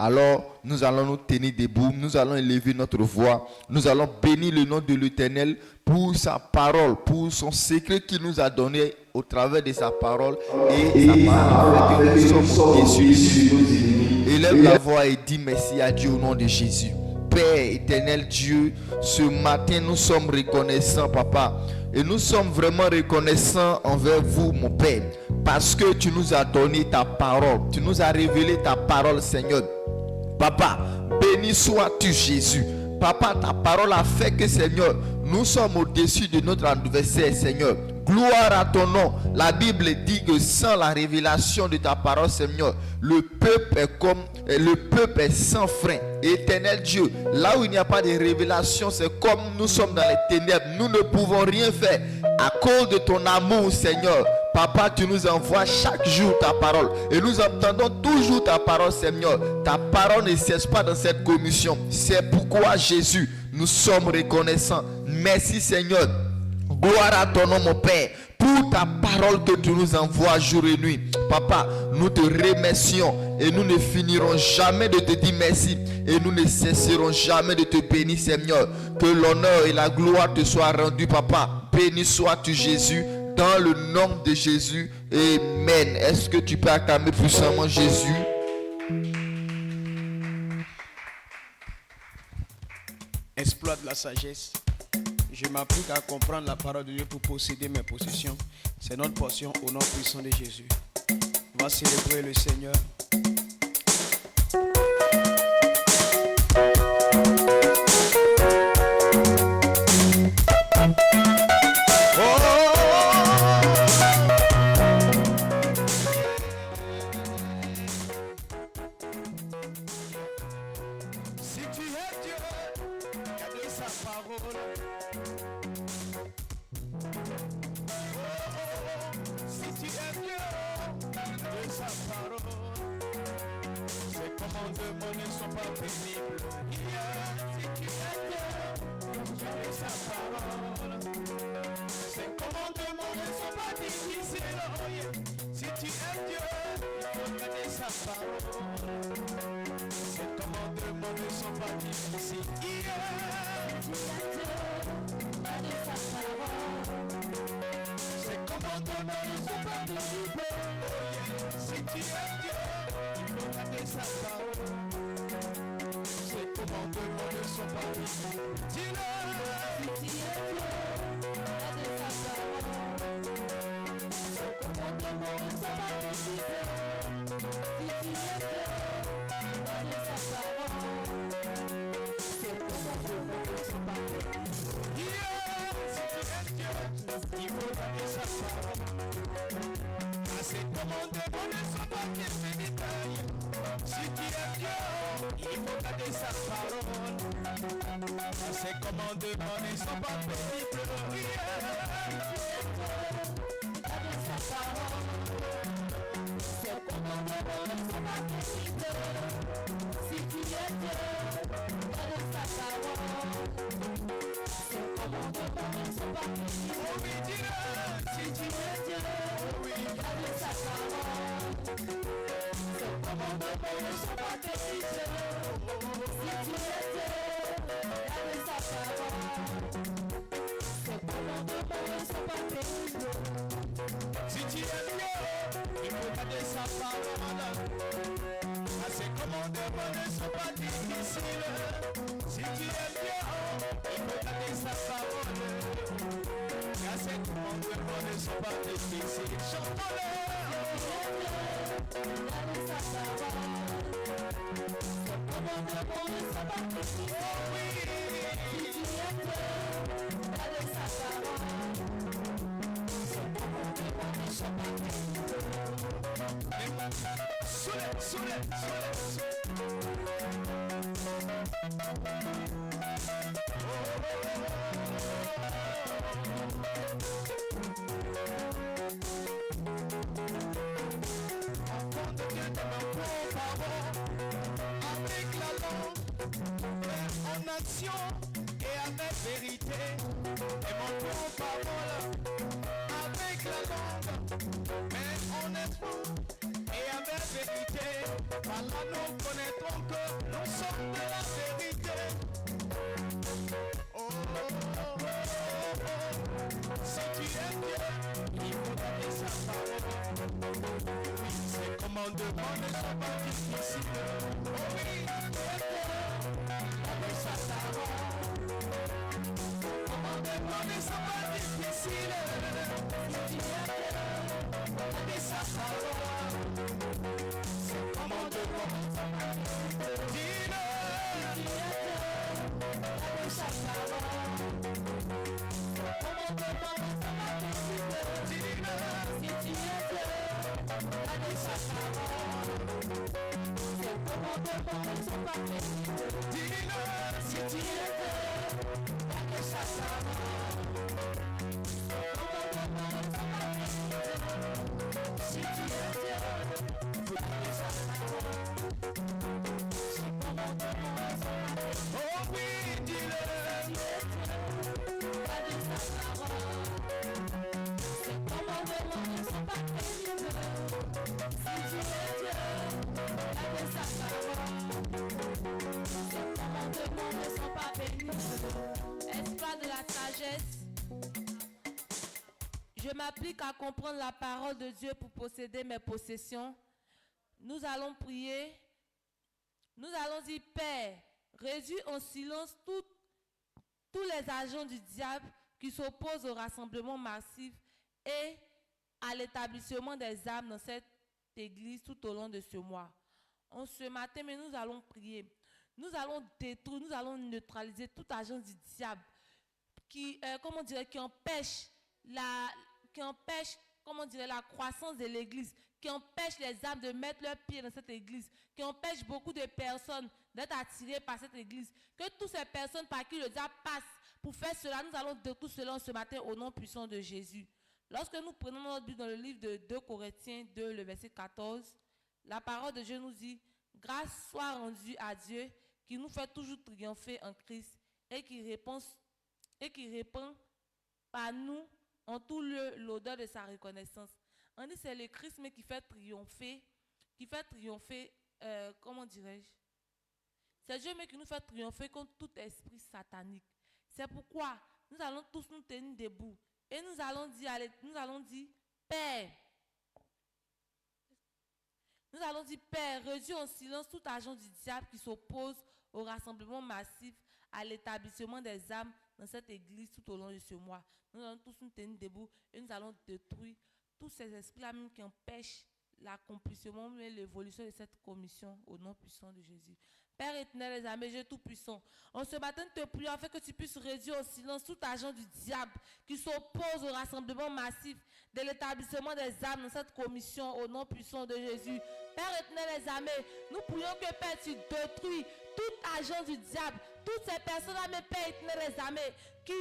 Alors, nous allons nous tenir debout, nous allons élever notre voix, nous allons bénir le nom de l'Éternel pour sa parole, pour son secret qu'il nous a donné au travers de sa parole. Et sa parole a fait que nous sommes au-dessus de nos ennemis. Élève la voix et dis merci à Dieu au nom de Jésus. Père éternel Dieu, ce matin nous sommes reconnaissants, Papa. Et nous sommes vraiment reconnaissants envers vous, mon Père, parce que tu nous as donné ta parole. Tu nous as révélé ta parole, Seigneur. Papa, béni sois-tu, Jésus. Papa, ta parole a fait que, Seigneur, nous sommes au-dessus de notre adversaire, Seigneur. Gloire à ton nom. La Bible dit que sans la révélation de ta parole, Seigneur, le peuple est sans frein. Éternel Dieu, là où il n'y a pas de révélation, c'est comme nous sommes dans les ténèbres. Nous ne pouvons rien faire à cause de ton amour, Seigneur. Papa, tu nous envoies chaque jour ta parole et nous entendons toujours ta parole, Seigneur. Ta parole ne cesse pas dans cette commission. C'est pourquoi, Jésus, nous sommes reconnaissants. Merci, Seigneur. Gloire à ton nom, mon Père, pour ta parole que tu nous envoies jour et nuit. Papa, nous te remercions et nous ne finirons jamais de te dire merci et nous ne cesserons jamais de te bénir, Seigneur. Que l'honneur et la gloire te soient rendus, Papa. Béni sois-tu, Jésus, dans le nom de Jésus. Amen. Est-ce que tu peux acclamer puissamment Jésus? Exploite la sagesse. Je m'applique à comprendre la parole de Dieu pour posséder mes possessions. C'est notre portion au nom puissant de Jésus. On va célébrer le Seigneur. Et avec vérité, et mon parole avec la langue, mais honnêtement et avec vérité. Par là nous connaîtrons que nous sommes de la vérité. Oh, oh, oh, oh. Si tu es Dieu, il faut donner sa parole. Oui, ses commandements ne sont pas difficiles. Oh oui, tu es Dieu, donner sa parole. Commandements ne sont pas difficiles. Si tu es Dieu, donner sa parole. Ses commandements ne sont pas difficiles. Dis-le, si tu es Dieu, donner sa parole. Commandements ne sont pas difficiles. Dis-le, si tu es Dieu, donner sa parole. Ses commandements ne sont pas difficiles. Dis-le, si tu es Dieu, donner sa parole. Commandements ne sont pas difficiles. Si tu es Dieu, donner sa parole. Ses commandements ne sont pas difficiles. Oh oui, dis-le. Si tu es Dieu, donner sa parole. Ses commandements ne sont pas pénibles. Si tu es Dieu, donner sa parole. Ses commandements ne sont pas pénibles. Est-ce pas de la sagesse? Je m'applique à comprendre la parole de Dieu pour posséder mes possessions. Nous allons prier. Nous allons dire, Père, réduis en silence tous les agents du diable qui s'opposent au rassemblement massif et à l'établissement des âmes dans cette église tout au long de ce mois. En ce matin, mais nous allons prier. Nous allons détruire, nous allons neutraliser tout agent du diable qui empêche la croissance de l'église, qui empêche les âmes de mettre leurs pieds dans cette église, qui empêche beaucoup de personnes d'être attirées par cette église. Que toutes ces personnes par qui le diable passe pour faire cela, nous allons détruire cela ce matin au nom puissant de Jésus. Lorsque nous prenons notre Bible dans le livre de 2 Corinthiens 2, le verset 14, la parole de Dieu nous dit, grâce soit rendue à Dieu qui nous fait toujours triompher en Christ et qui répand par nous en tout lieu l'odeur de sa reconnaissance. On dit c'est le Christ mais qui fait triompher, comment dirais-je? C'est Dieu mais qui nous fait triompher contre tout esprit satanique. C'est pourquoi nous allons tous nous tenir debout et nous allons dire, Père, réduis en silence tout agent du diable qui s'oppose au rassemblement massif, à l'établissement des âmes dans cette église tout au long de ce mois. Nous allons tous nous tenir debout et nous allons détruire tous ces esprits-là même qui empêchent l'accomplissement et l'évolution de cette commission au nom puissant de Jésus. Père éternel des armées, Dieu tout-puissant, en ce matin, te prie afin que tu puisses réduire au silence tout agent du diable qui s'oppose au rassemblement massif de l'établissement des âmes dans cette commission au nom puissant de Jésus. Père éternel des armées, nous prions que Père, tu détruis tout agent du diable, toutes ces personnes-là, mais Père éternel des armées, qui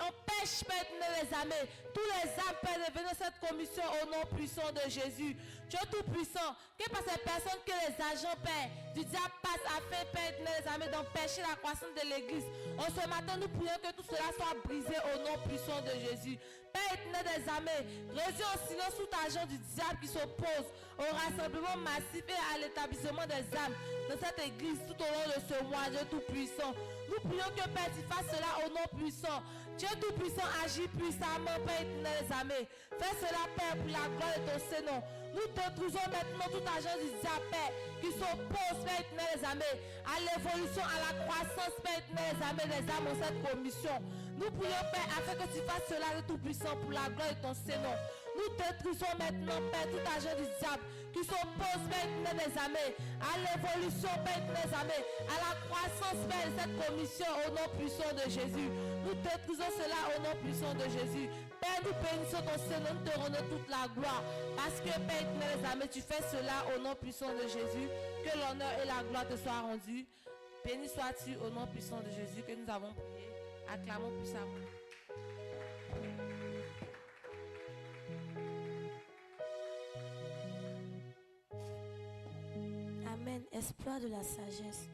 empêchent, Père éternel des armées, tous les âmes, Père, de venir dans cette commission au nom puissant de Jésus. Dieu tout-puissant, que par ces personnes que les agents, Père, du diable passent afin, Père éternel des armées, d'empêcher la croissance de l'église. En ce matin, nous prions que tout cela soit brisé au nom puissant de Jésus. Père éternel des armées, réduis en silence tout agent du diable qui s'oppose au rassemblement massif et à l'établissement des âmes dans cette église tout au long de ce mois, Dieu tout-puissant. Nous prions que Père, tu fasses cela au nom puissant. Dieu tout-puissant, agit puissamment, Père éternel des armées. Fais cela, Père, pour la gloire de ton Seigneur. Nous détruisons maintenant tout agent du diable, Père, qui s'oppose, Père éternel des armées, à l'évolution, à la croissance, Père éternel des armées, des âmes dans cette commission. Nous prions, Père, afin que tu fasses cela de tout-puissant pour la gloire de ton Seigneur. Nous détruisons maintenant, Père, tout agent du diable qui s'oppose, Père éternel des armées, à l'évolution, Père éternel des armées, à la croissance, Père, de cette commission au nom puissant de Jésus. Nous détruisons cela au nom puissant de Jésus. Père, nous bénissons ton Seigneur, nous te rendons toute la gloire. Parce que, Père éternel des armées, tu fais cela au nom puissant de Jésus. Que l'honneur et la gloire te soient rendus. Béni sois-tu au nom puissant de Jésus que nous avons prié. Acclamons puissamment. Amen. Exploit de la sagesse.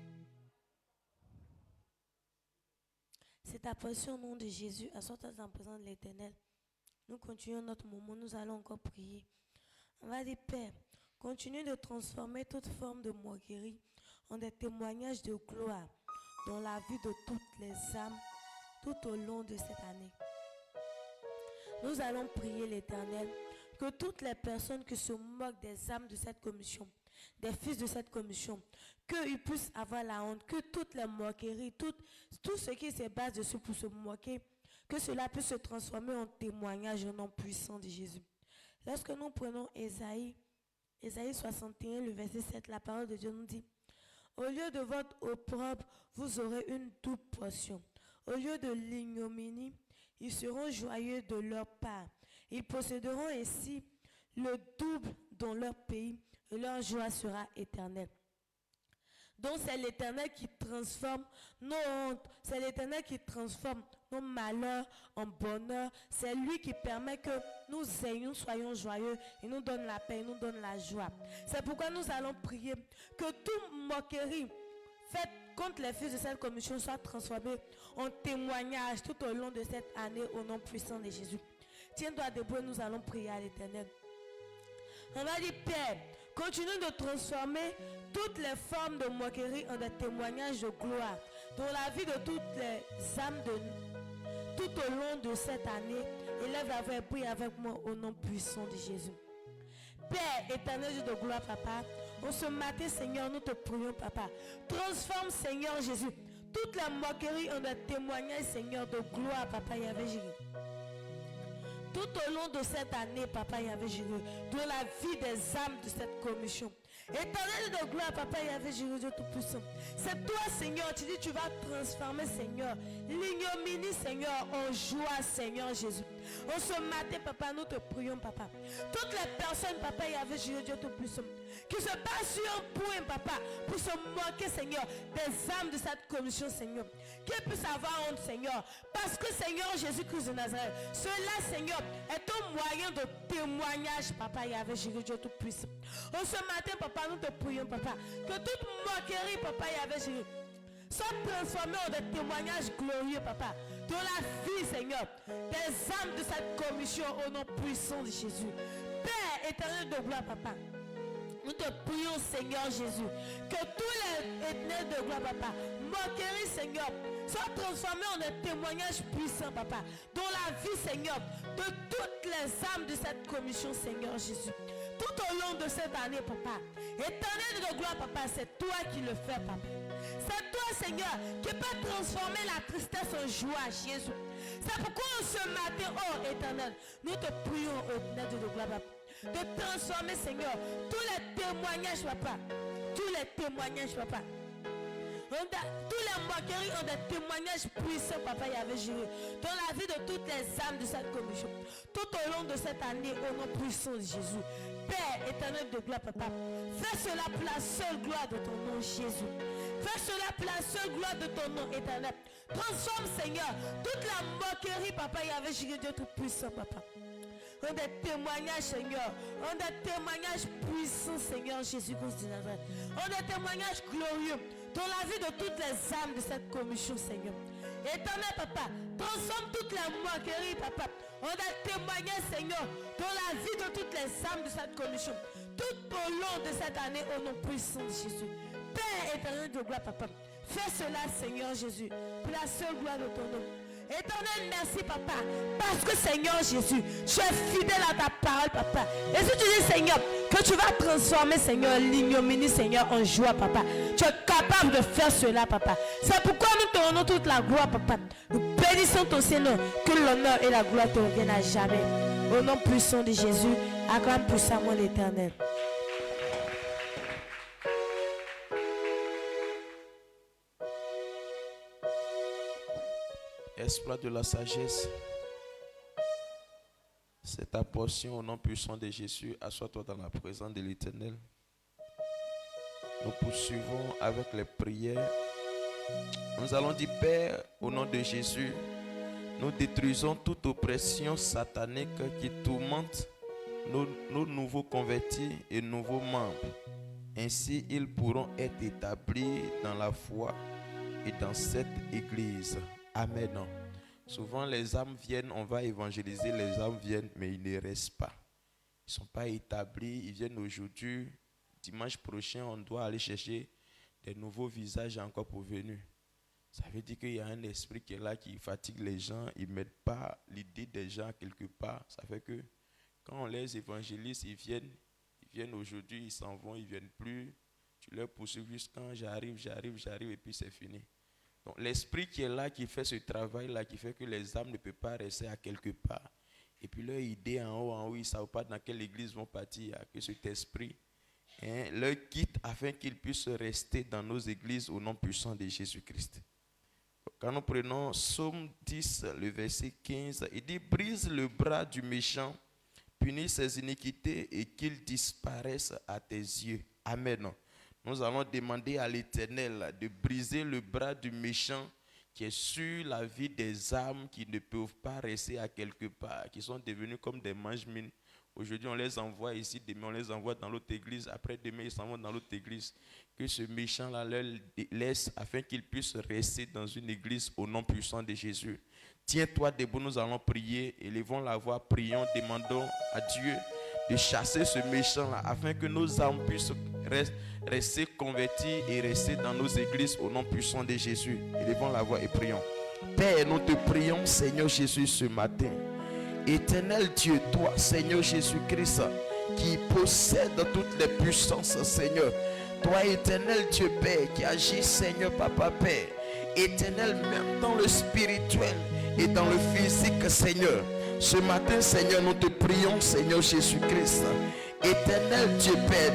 C'est ta portion au nom de Jésus. Assois-toi en présence de l'Éternel. Nous continuons notre moment. Nous allons encore prier. On va dire, Père, Continue de transformer toute forme de moquerie en des témoignages de gloire dans la vie de toutes les âmes tout au long de cette année. Nous allons prier l'Éternel que toutes les personnes qui se moquent des âmes de cette commission, des fils de cette commission, qu'ils puissent avoir la honte, que toutes les moqueries, tout ce qui se base dessus pour se moquer, que cela puisse se transformer en témoignage au nom puissant de Jésus. Lorsque nous prenons Ésaïe 61, le verset 7, la parole de Dieu nous dit: au lieu de votre opprobre, vous aurez une double portion. Au lieu de l'ignominie, ils seront joyeux de leur part. Ils posséderont ainsi le double dans leur pays et leur joie sera éternelle. Donc c'est l'Éternel qui transforme nos hontes, c'est l'Éternel qui transforme nos malheurs en bonheur. C'est lui qui permet que nous soyons joyeux, il nous donne la paix, il nous donne la joie. C'est pourquoi nous allons prier que toute moquerie faite contre les fils de cette commission soit transformée en témoignage tout au long de cette année au nom puissant de Jésus. Tiens-toi debout et nous allons prier à l'Éternel. On va dire: Père, continue de transformer toutes les formes de moquerie en des témoignages de gloire dans la vie de toutes les âmes tout au long de cette année. Élève la voix et prie avec moi au nom puissant de Jésus. Père éternel Dieu de gloire, Papa, en ce matin, Seigneur, nous te prions, Papa. Transforme, Seigneur Jésus, toutes les moqueries en des témoignages, Seigneur, de gloire, Papa Yahvé Jireh. Tout au long de cette année, Papa Yahvé Jireh, de la vie des âmes de cette commission. Éternel de gloire, Papa Yahvé Jireh, Dieu Tout-Puissant. C'est toi, Seigneur, tu dis tu vas transformer, Seigneur, l'ignominie, Seigneur, en joie, Seigneur Jésus. En ce matin, Papa, nous te prions, Papa. Toutes les personnes, Papa Yahvé Jireh, Dieu Tout-Puissant, qui se passent sur un point, Papa, pour se moquer, Seigneur, des âmes de cette commission, Seigneur. Qu'ils puissent avoir honte, Seigneur. Parce que, Seigneur Jésus-Christ de Nazareth, cela, Seigneur, est un moyen de témoignage, Papa Yahvé Jireh, Dieu Tout-Puissant. En ce matin, Papa, nous te prions, Papa, que toute moquerie, Papa Yahvé Jireh, soit transformée en des témoignages glorieux, Papa, de la vie, Seigneur, des âmes de cette commission au nom puissant de Jésus. Père éternel de gloire, Papa, nous te prions, Seigneur Jésus, que tous les éternels de gloire, Papa, moquerie, Seigneur, soient transformés en des témoignages puissants, Papa, dans la vie, Seigneur, de toutes les âmes de cette commission, Seigneur Jésus. Tout au long de cette année, Papa, éternel de gloire, Papa, c'est toi qui le fais, Papa. C'est toi, Seigneur, qui peut transformer la tristesse en joie, Jésus. C'est pourquoi ce matin, oh éternel, nous te prions, oh éternel de gloire, Papa, de transformer, Seigneur, tous les témoignages, Papa. Tous les témoignages, Papa. Tous les moqueries ont des témoignages puissants, Papa Yahvé Jireh, dans la vie de toutes les âmes de cette commission. Tout au long de cette année, au nom puissant de Jésus. Père éternel de gloire, Papa, fais cela pour la seule gloire de ton nom, Jésus. Fais cela pour la seule gloire de ton nom, éternel. Transforme, Seigneur, toute la moquerie, Papa Yahvé Jireh, Dieu Tout-Puissant, Papa. On des témoignages, Seigneur. On des témoignages puissants, Seigneur Jésus-Christ de Nazareth. On des témoignages glorieux dans la vie de toutes les âmes de cette commission, Seigneur. Éternel, Papa, transforme toutes les moqueries, Papa. On des témoignages, Seigneur, dans la vie de toutes les âmes de cette commission. Tout au long de cette année, au nom puissant de Jésus. Père éternel de gloire, Papa, fais cela, Seigneur Jésus, pour la seule gloire de ton nom. Éternel, merci, Papa, parce que, Seigneur Jésus, tu es fidèle à ta parole, Papa. Et si tu dis, Seigneur, que tu vas transformer, Seigneur, l'ignominie, Seigneur, en joie, Papa, tu es capable de faire cela, Papa. C'est pourquoi nous te rendons toute la gloire, Papa. Nous bénissons ton Seigneur, que l'honneur et la gloire te reviennent à jamais. Au nom puissant de Jésus, acclame puissamment l'Éternel. Exploit de la sagesse, c'est ta portion au nom puissant de Jésus. Assois-toi dans la présence de l'Éternel. Nous poursuivons avec les prières. Nous allons dire: Père, au nom de Jésus, nous détruisons toute oppression satanique qui tourmente nos nouveaux convertis et nouveaux membres. Ainsi, ils pourront être établis dans la foi et dans cette église. Amen. Souvent les âmes viennent, on va évangéliser, les âmes viennent, mais ils ne restent pas. ne sont pas établis, ils viennent aujourd'hui. Dimanche prochain, on doit aller chercher des nouveaux visages encore pour venir. Ça veut dire qu'il y a un esprit qui est là, qui fatigue les gens. Ils ne mettent pas l'idée des gens quelque part. Ça fait que quand on les évangélise, ils viennent aujourd'hui, ils s'en vont, ils ne viennent plus. Tu leur poursuis juste quand j'arrive, et puis c'est fini. Donc l'esprit qui est là, qui fait ce travail-là, qui fait que les âmes ne peuvent pas rester à quelque part. Et puis leur idée en haut, ils ne savent pas dans quelle église vont partir. Il n'y a que cet esprit leur quitte afin qu'ils puissent rester dans nos églises au nom puissant de Jésus-Christ. Quand nous prenons Psaume 10, le verset 15, il dit « Brise le bras du méchant, punis ses iniquités et qu'il disparaisse à tes yeux. » Amen. Nous allons demander à l'Éternel de briser le bras du méchant qui est sur la vie des âmes qui ne peuvent pas rester à quelque part, qui sont devenus comme des mange-mines. Aujourd'hui, on les envoie ici, demain, on les envoie dans l'autre église. Après, demain, ils s'en vont dans l'autre église. Que ce méchant-là leur laisse afin qu'ils puissent rester dans une église au nom puissant de Jésus. Tiens-toi debout, nous allons prier. Élevons la voix, prions, demandons à Dieu de chasser ce méchant-là afin que nos âmes puissent rester converties et rester dans nos églises au nom puissant de Jésus. Élevons la voix et prions. Père, nous te prions, Seigneur Jésus, ce matin. Éternel Dieu, toi, Seigneur Jésus-Christ, qui possède toutes les puissances, Seigneur. Toi, éternel Dieu, Père, qui agit, Seigneur, Papa, Père. Éternel, même dans le spirituel et dans le physique, Seigneur. Ce matin, Seigneur, nous te prions, Seigneur Jésus-Christ. Éternel Dieu, Père,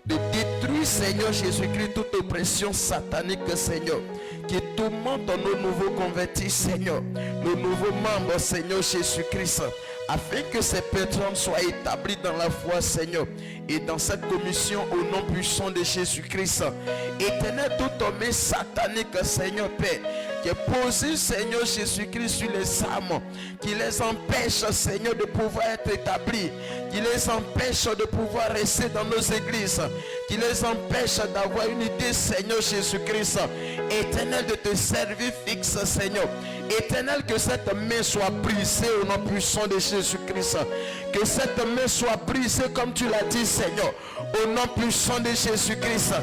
de détruire, Seigneur Jésus-Christ, toute oppression satanique, Seigneur, qui tourmente nos nouveaux convertis, Seigneur, nos nouveaux membres, Seigneur Jésus-Christ, afin que ces personnes soient établies dans la foi, Seigneur, et dans cette commission au nom puissant de Jésus-Christ. Éternel, tout homme satanique, Seigneur Père, qui est posé, Seigneur Jésus-Christ, sur les âmes, qui les empêche, Seigneur, de pouvoir être établis, qui les empêche de pouvoir rester dans nos églises, qui les empêche d'avoir une idée, Seigneur Jésus-Christ. Éternel, de te servir fixe, Seigneur. Éternel, que cette main soit brisée au nom puissant de Jésus-Christ. Que cette main soit brisée comme tu l'as dit, Seigneur, au nom puissant de Jésus-Christ.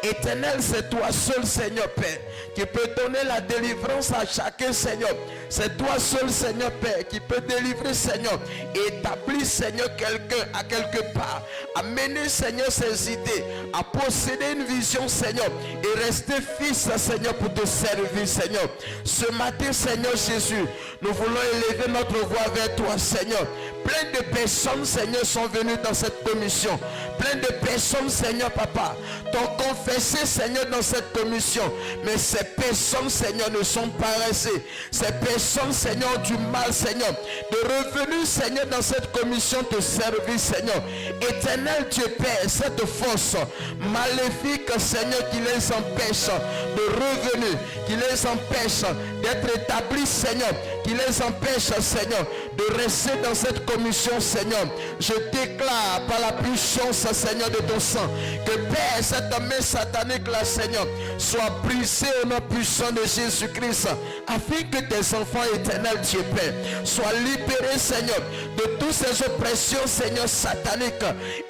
Éternel, c'est toi seul, Seigneur Père, qui peut donner la délivrance à chacun, Seigneur. C'est toi seul, Seigneur Père, qui peut délivrer, Seigneur, et établir, Seigneur, quelqu'un à quelque part, amener, Seigneur, ses idées, à posséder une vision, Seigneur, et rester fils, Seigneur, pour te servir, Seigneur. Ce matin, Seigneur Jésus, nous voulons élever notre voix vers toi, Seigneur. Plein de personnes, Seigneur, sont venues dans cette commission. Plein de personnes, Seigneur, Papa, t'ont confessé, Seigneur, dans cette commission. Mais ces personnes, Seigneur, ne sont pas restées. Ces personnes, Seigneur, ont du mal, Seigneur, de revenir, Seigneur, dans cette commission te servir, Seigneur. Éternel Dieu Père, cette force maléfique, Seigneur, qui les empêche de revenir, qui les empêche d'être établis, Seigneur, qui les empêche, Seigneur, de rester dans cette commission, Seigneur. Je déclare par la puissance, Seigneur, de ton sang, que Père, cette main satanique là, Seigneur, soit brisée au nom puissant de Jésus-Christ, afin que tes enfants éternels, Dieu Père, soient libérés, Seigneur, de toutes ces oppressions, Seigneur, sataniques,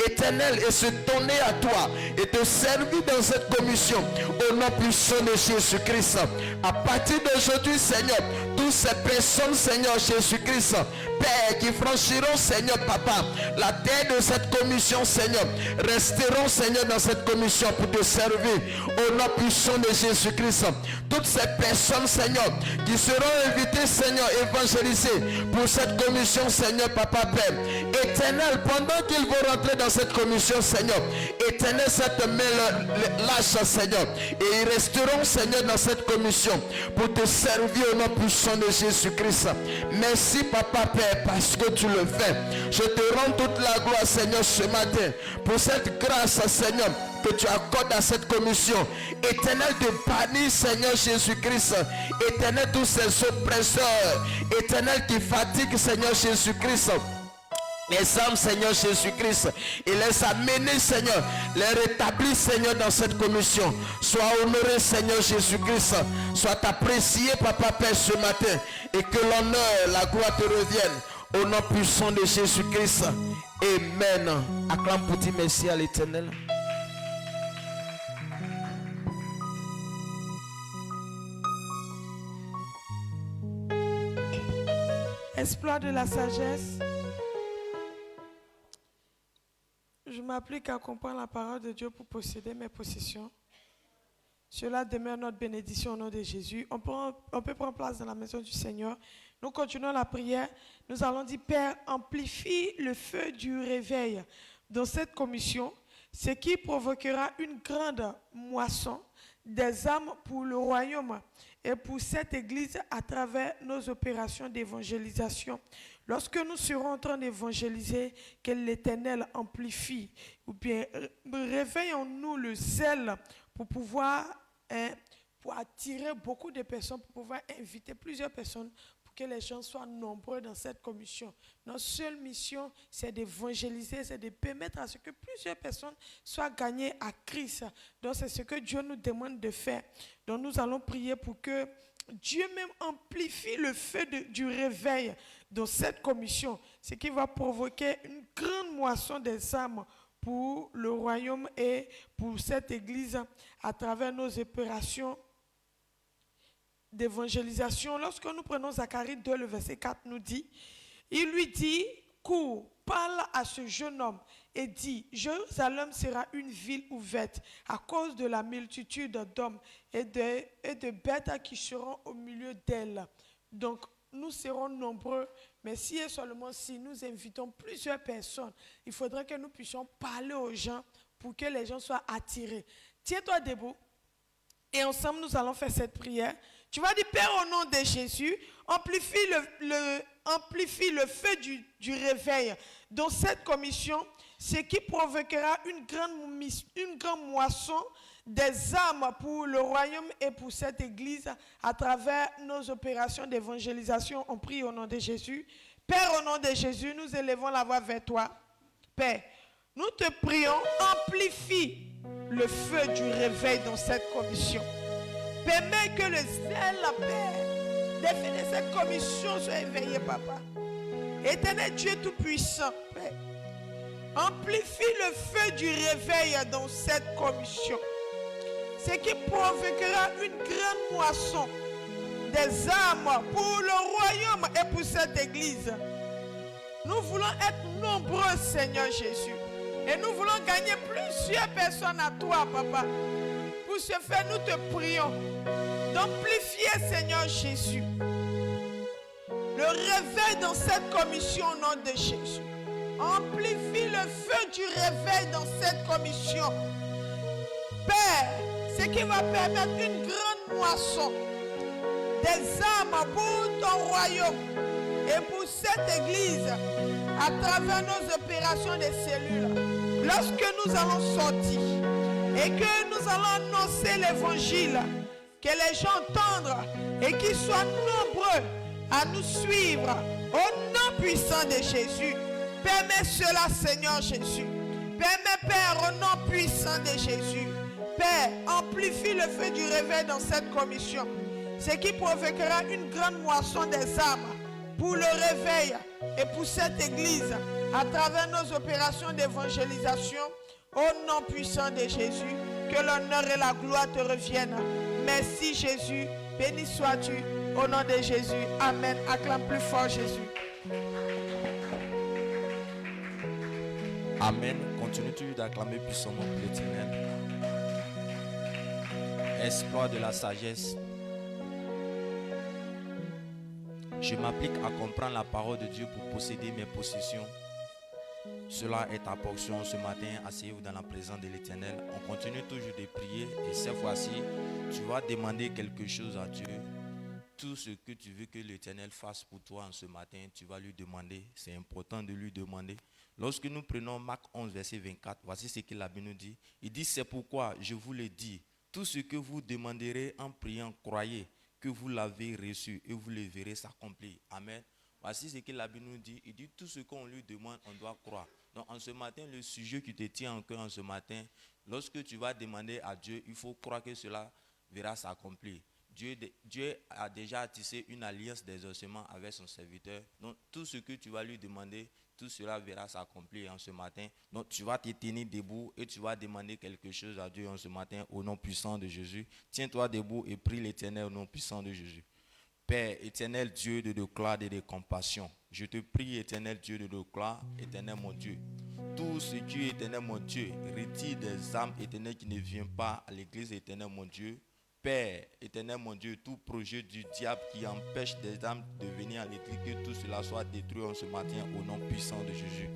éternel, et se donner à toi, et te servir dans cette commission, au nom puissant de Jésus-Christ. À partir d'aujourd'hui, Seigneur, toutes ces personnes, Seigneur Jésus-Christ, Père, qui franchiront, Seigneur Papa, la terre de cette commission, Seigneur, resteront, Seigneur, dans cette commission pour te servir au nom puissant de Jésus-Christ. Toutes ces personnes, Seigneur, qui seront invitées, Seigneur, évangélisées pour cette commission, Seigneur Papa Père, éternel, pendant qu'ils vont rentrer dans cette commission, Seigneur, éternel, cette main lâche, Seigneur, et ils resteront, Seigneur, dans cette commission pour te servir au nom puissant de Jésus-Christ. Merci, Papa Père, parce que tu le fais. Je te rends toute la gloire, Seigneur, ce matin, pour cette grâce, Seigneur, que tu accordes à cette commission. Éternel, de bannir, Seigneur Jésus-Christ, éternel, tous ces oppresseurs, éternel, qui fatiguent, Seigneur Jésus-Christ, les âmes, Seigneur Jésus-Christ, et les amener, Seigneur, les rétablir, Seigneur, dans cette commission. Sois honoré, Seigneur Jésus-Christ, sois apprécié, Papa Père, ce matin, et que l'honneur, la gloire te revienne, au nom puissant de Jésus-Christ. Amen. Acclame pour dire merci à l'Éternel. Exploit de la sagesse. Je m'applique à comprendre la parole de Dieu pour posséder mes possessions. Cela demeure notre bénédiction au nom de Jésus. On peut prendre place dans la maison du Seigneur. Nous continuons la prière. Nous allons dire, Père, amplifie le feu du réveil dans cette commission, ce qui provoquera une grande moisson des âmes pour le royaume et pour cette église à travers nos opérations d'évangélisation. Lorsque nous serons en train d'évangéliser, que l'Éternel amplifie, ou bien réveille en nous le zèle pour pouvoir pour attirer beaucoup de personnes, pour pouvoir inviter plusieurs personnes, pour que les gens soient nombreux dans cette commission. Notre seule mission, c'est d'évangéliser, c'est de permettre à ce que plusieurs personnes soient gagnées à Christ. Donc c'est ce que Dieu nous demande de faire. Donc nous allons prier pour que Dieu même amplifie le feu du réveil dans cette commission, ce qui va provoquer une grande moisson des âmes pour le royaume et pour cette église à travers nos opérations d'évangélisation. Lorsque nous prenons Zacharie 2, le verset 4 nous dit, il lui dit, cours, parle à ce jeune homme et dit, Jérusalem sera une ville ouverte à cause de la multitude d'hommes et de bêtes qui seront au milieu d'elle. Donc, nous serons nombreux, mais si et seulement si nous invitons plusieurs personnes, il faudrait que nous puissions parler aux gens pour que les gens soient attirés. Tiens-toi debout et ensemble nous allons faire cette prière. Tu vas dire, Père, au nom de Jésus, amplifie le feu du réveil dans cette commission, ce qui provoquera une grande moisson des âmes pour le royaume et pour cette église à travers nos opérations d'évangélisation. On prie au nom de Jésus. Père, au nom de Jésus, nous élevons la voix vers toi. Père, nous te prions, amplifie le feu du réveil dans cette commission. Permets que le zèle, Père, définir cette commission soit éveillé, Papa. Éternel Dieu Tout-Puissant, Père, amplifie le feu du réveil dans cette commission, ce qui provoquera une grande moisson des âmes pour le royaume et pour cette église. Nous voulons être nombreux, Seigneur Jésus, et nous voulons gagner plusieurs personnes à toi, Papa. Pour ce faire, nous te prions d'amplifier, Seigneur Jésus, le réveil dans cette commission au nom de Jésus. Amplifie le feu du réveil dans cette commission. Père, ce qui va permettre une grande moisson des âmes pour ton royaume et pour cette église à travers nos opérations de cellules. Lorsque nous allons sortir et que nous allons annoncer l'évangile, que les gens entendent et qu'ils soient nombreux à nous suivre au nom puissant de Jésus. Permets cela, Seigneur Jésus. Permets, Père, au nom puissant de Jésus. Père, amplifie le feu du réveil dans cette commission, ce qui provoquera une grande moisson des âmes pour le réveil et pour cette église à travers nos opérations d'évangélisation. Au nom puissant de Jésus, que l'honneur et la gloire te reviennent. Merci Jésus, béni sois-tu au nom de Jésus. Amen. Acclame plus fort Jésus. Amen. Continue toujours d'acclamer puissamment pour l'Éternel. Exploit de la sagesse. Je m'applique à comprendre la parole de Dieu pour posséder mes possessions. Cela est ta portion ce matin, asseyez-vous dans la présence de l'Éternel. On continue toujours de prier et cette fois-ci, tu vas demander quelque chose à Dieu. Tout ce que tu veux que l'Éternel fasse pour toi en ce matin, tu vas lui demander. C'est important de lui demander. Lorsque nous prenons Marc 11, verset 24, voici ce que la Bible nous dit. Il dit, c'est pourquoi je vous le dis, tout ce que vous demanderez en priant, croyez que vous l'avez reçu et vous le verrez s'accomplir. Amen. Voici ce que la Bible nous dit. Il dit, tout ce qu'on lui demande, on doit croire. Donc en ce matin, le sujet qui te tient en cœur en ce matin, lorsque tu vas demander à Dieu, il faut croire que cela verra s'accomplir. Dieu a déjà tissé une alliance d'exaucement avec son serviteur. Donc tout ce que tu vas lui demander, tout cela verra s'accomplir en ce matin. Donc tu vas te tenir debout et tu vas demander quelque chose à Dieu en ce matin au nom puissant de Jésus. Tiens-toi debout et prie l'Éternel au nom puissant de Jésus. Père, éternel Dieu de gloire et de compassion, je te prie, éternel Dieu de gloire, éternel mon Dieu. Tout ce qui est éternel mon Dieu, retire des âmes éternelles qui ne viennent pas à l'église, éternel mon Dieu. Père, éternel mon Dieu, tout projet du diable qui empêche des âmes de venir à l'église, que tout cela soit détruit en ce matin au nom puissant de Jésus.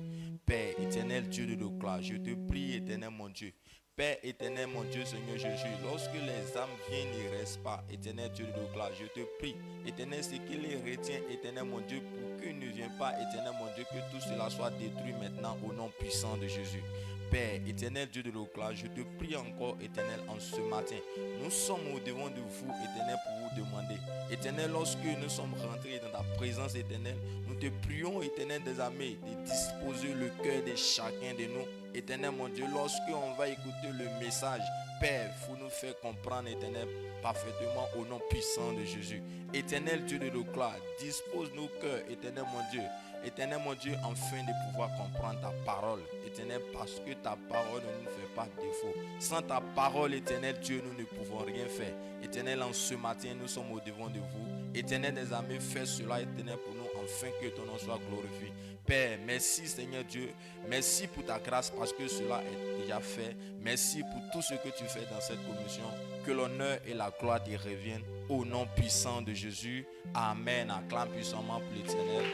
Père, éternel Dieu de gloire, je te prie, éternel mon Dieu. Père éternel, mon Dieu, Seigneur Jésus, lorsque les âmes viennent, ne restent pas, éternel Dieu de gloire, je te prie, éternel, ce qui les retient, éternel mon Dieu, pour qu'ils ne viennent pas, éternel mon Dieu, que tout cela soit détruit maintenant au nom puissant de Jésus. Père, éternel Dieu de gloire, je te prie encore, éternel, en ce matin. Nous sommes au devant de vous, éternel, pour vous demander. Éternel, lorsque nous sommes rentrés dans ta présence, éternelle, nous te prions, éternel des armées, de disposer le cœur de chacun de nous. Éternel, mon Dieu, lorsqu'on va écouter le message, Père, il faut nous faire comprendre, éternel, parfaitement au nom puissant de Jésus. Éternel Dieu de gloire, dispose nos cœurs, éternel, mon Dieu. Éternel mon Dieu, afin de pouvoir comprendre ta parole. Éternel, parce que ta parole ne nous fait pas défaut. Sans ta parole, éternel Dieu, nous ne pouvons rien faire. Éternel, en ce matin, nous sommes au devant de vous. Éternel des armées, fais cela, éternel, pour nous, afin que ton nom soit glorifié. Père, merci Seigneur Dieu. Merci pour ta grâce, parce que cela est déjà fait. Merci pour tout ce que tu fais dans cette commission. Que l'honneur et la gloire te reviennent. Au nom puissant de Jésus. Amen. Acclame puissamment pour l'Éternel.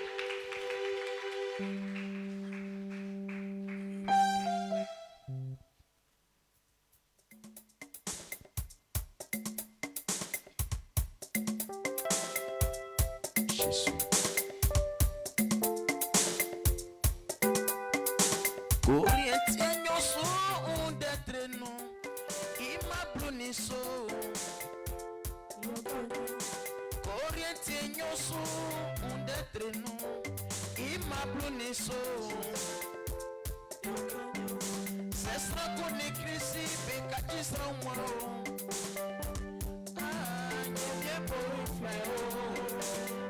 Jésus. Corinthiens nyoso undetre no imabluniso. Corinthiens nyoso undetre no imabluniso. Sestra kone krisi bekati sramwaro. Ah, nyemye boifleo.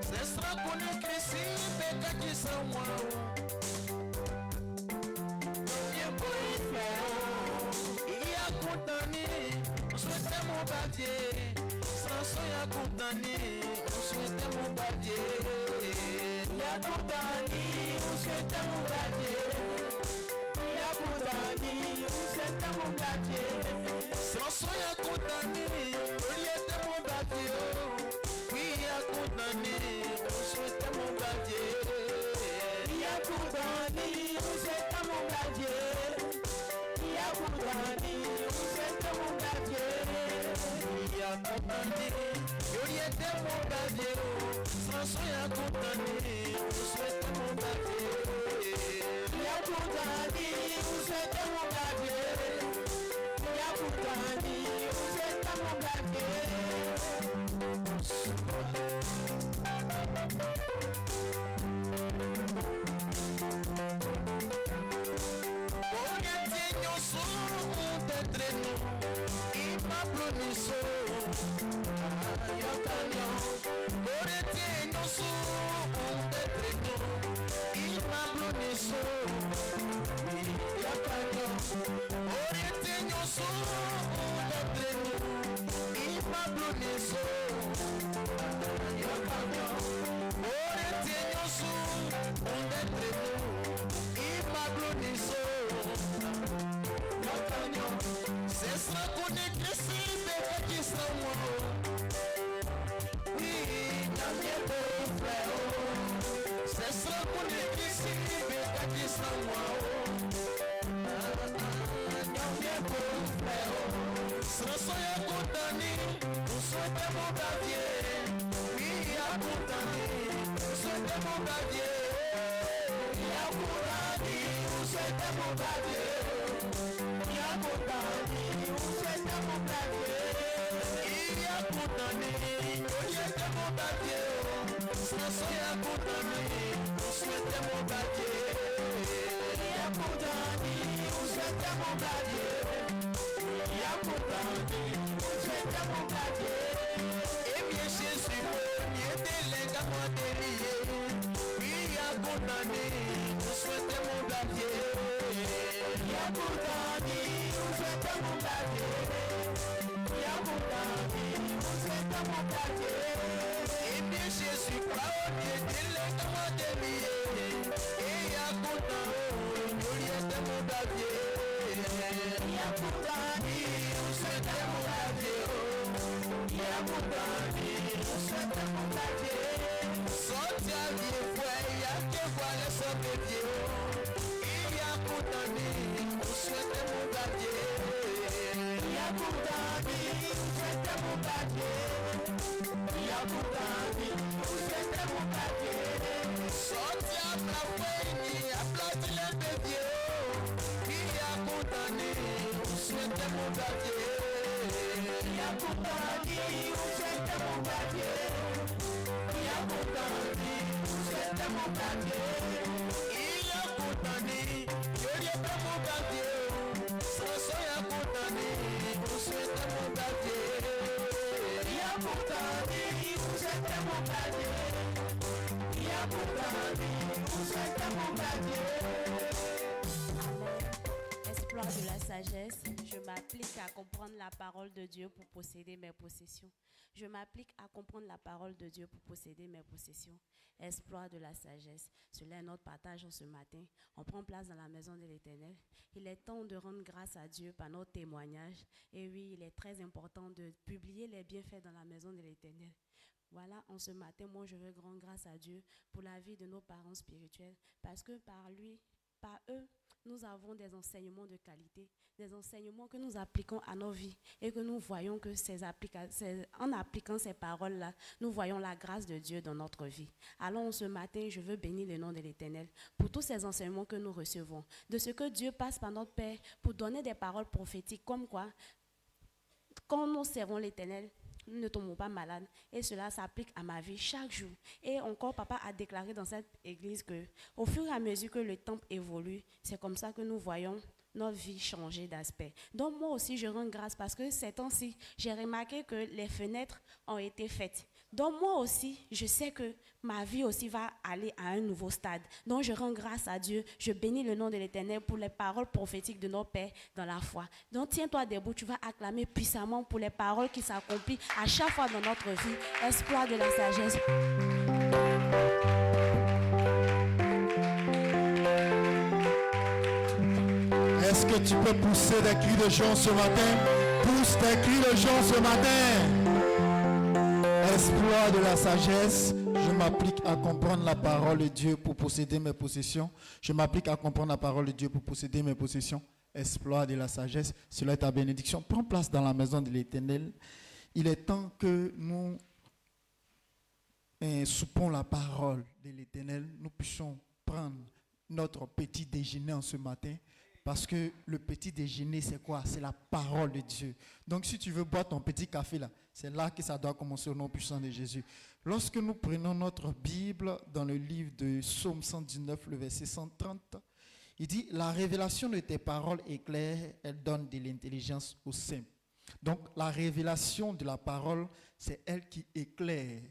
Sestra kone krisi bekati sramwaro. Sanson ya condamné, on souhaitait mon badier. Ya condamné, on souhaitait mon badier. Ya condamné, on souhaitait mon badier. Sanson ya condamné, on était mon badier. Oui, ya condamné, on souhaitait mon badier. Ya condamné, on souhaitait mon badier. Ya condamné, on souhaitait mon badier. Yo yete mon badier, Sanson ya condamné, on souhaite mon badier. Ya condamné, on souhaite mon badier. Ya condamné, on souhaite mon badier. Oriente nyoso undetre no imabluniso. Sanson ya condamné, on souhaitait mon badier. Oui, ya condamné, on souhaitait mon badier. Ya condamné, on souhaitait mon badier. Ya condamné, on souhaitait mon badier. Ya condamné, on souhaitait mon badier. Sanson ya condamné, on souhaitait mon badier. Ya condamné, on souhaitait mon badier. Ya condamné, on souhaitait mon badier. Eh bien, Jésus, crois au Dieu, il est commandé, et Yakuta, il est de mon papier. Yakuta, il est de mon papier. Yakuta, il est de mon papier. Sorti à vieux fouet, y'a que quoi les sauver. Yakuta, il est de mon papier. Yakuta, il est de mon papier. Exploit de la sagesse, je m'applique à comprendre la parole de Dieu pour posséder mes possessions. Je m'applique à comprendre la parole de Dieu pour posséder mes possessions. Exploit de la sagesse, cela est notre partage en ce matin. On prend place dans la maison de l'Éternel. Il est temps de rendre grâce à Dieu par notre témoignage. Et oui, il est très important de publier les bienfaits dans la maison de l'Éternel. Voilà, en ce matin, moi je veux rendre grâce à Dieu pour la vie de nos parents spirituels, parce que par lui, par eux, nous avons des enseignements de qualité, des enseignements que nous appliquons à nos vies et que nous voyons que en appliquant ces paroles-là, nous voyons la grâce de Dieu dans notre vie. Alors ce matin, je veux bénir le nom de l'Éternel pour tous ces enseignements que nous recevons, de ce que Dieu passe par notre Père pour donner des paroles prophétiques, comme quoi, quand nous servons l'Éternel, nous ne tombons pas malades. Et cela s'applique à ma vie chaque jour. Et encore, papa a déclaré dans cette église que, au fur et à mesure que le temple évolue, c'est comme ça que nous voyons notre vie changer d'aspect. Donc moi aussi, je rends grâce parce que ces temps-ci, j'ai remarqué que les fenêtres ont été faites. Donc moi aussi, je sais que ma vie aussi va aller à un nouveau stade. Donc je rends grâce à Dieu. Je bénis le nom de l'Éternel pour les paroles prophétiques de nos pères dans la foi. Donc tiens-toi debout, tu vas acclamer puissamment pour les paroles qui s'accomplissent à chaque fois dans notre vie. Exploit de la sagesse. Est-ce que tu peux pousser des cris de joie ce matin? Pousse des cris de joie ce matin. Exploit de la sagesse, je m'applique à comprendre la parole de Dieu pour posséder mes possessions. Je m'applique à comprendre la parole de Dieu pour posséder mes possessions. Exploit de la sagesse, cela est ta bénédiction. Prends place dans la maison de l'Éternel. Il est temps que nous soupons la parole de l'Éternel. Nous puissions prendre notre petit déjeuner en ce matin. Parce que le petit déjeuner, c'est quoi? C'est la parole de Dieu. Donc, si tu veux boire ton petit café, là, c'est là que ça doit commencer au nom puissant de Jésus. Lorsque nous prenons notre Bible dans le livre de Psaume 119, le verset 130, il dit « La révélation de tes paroles est claire, elle donne de l'intelligence aux simples. » Donc, la révélation de la parole, c'est elle qui éclaire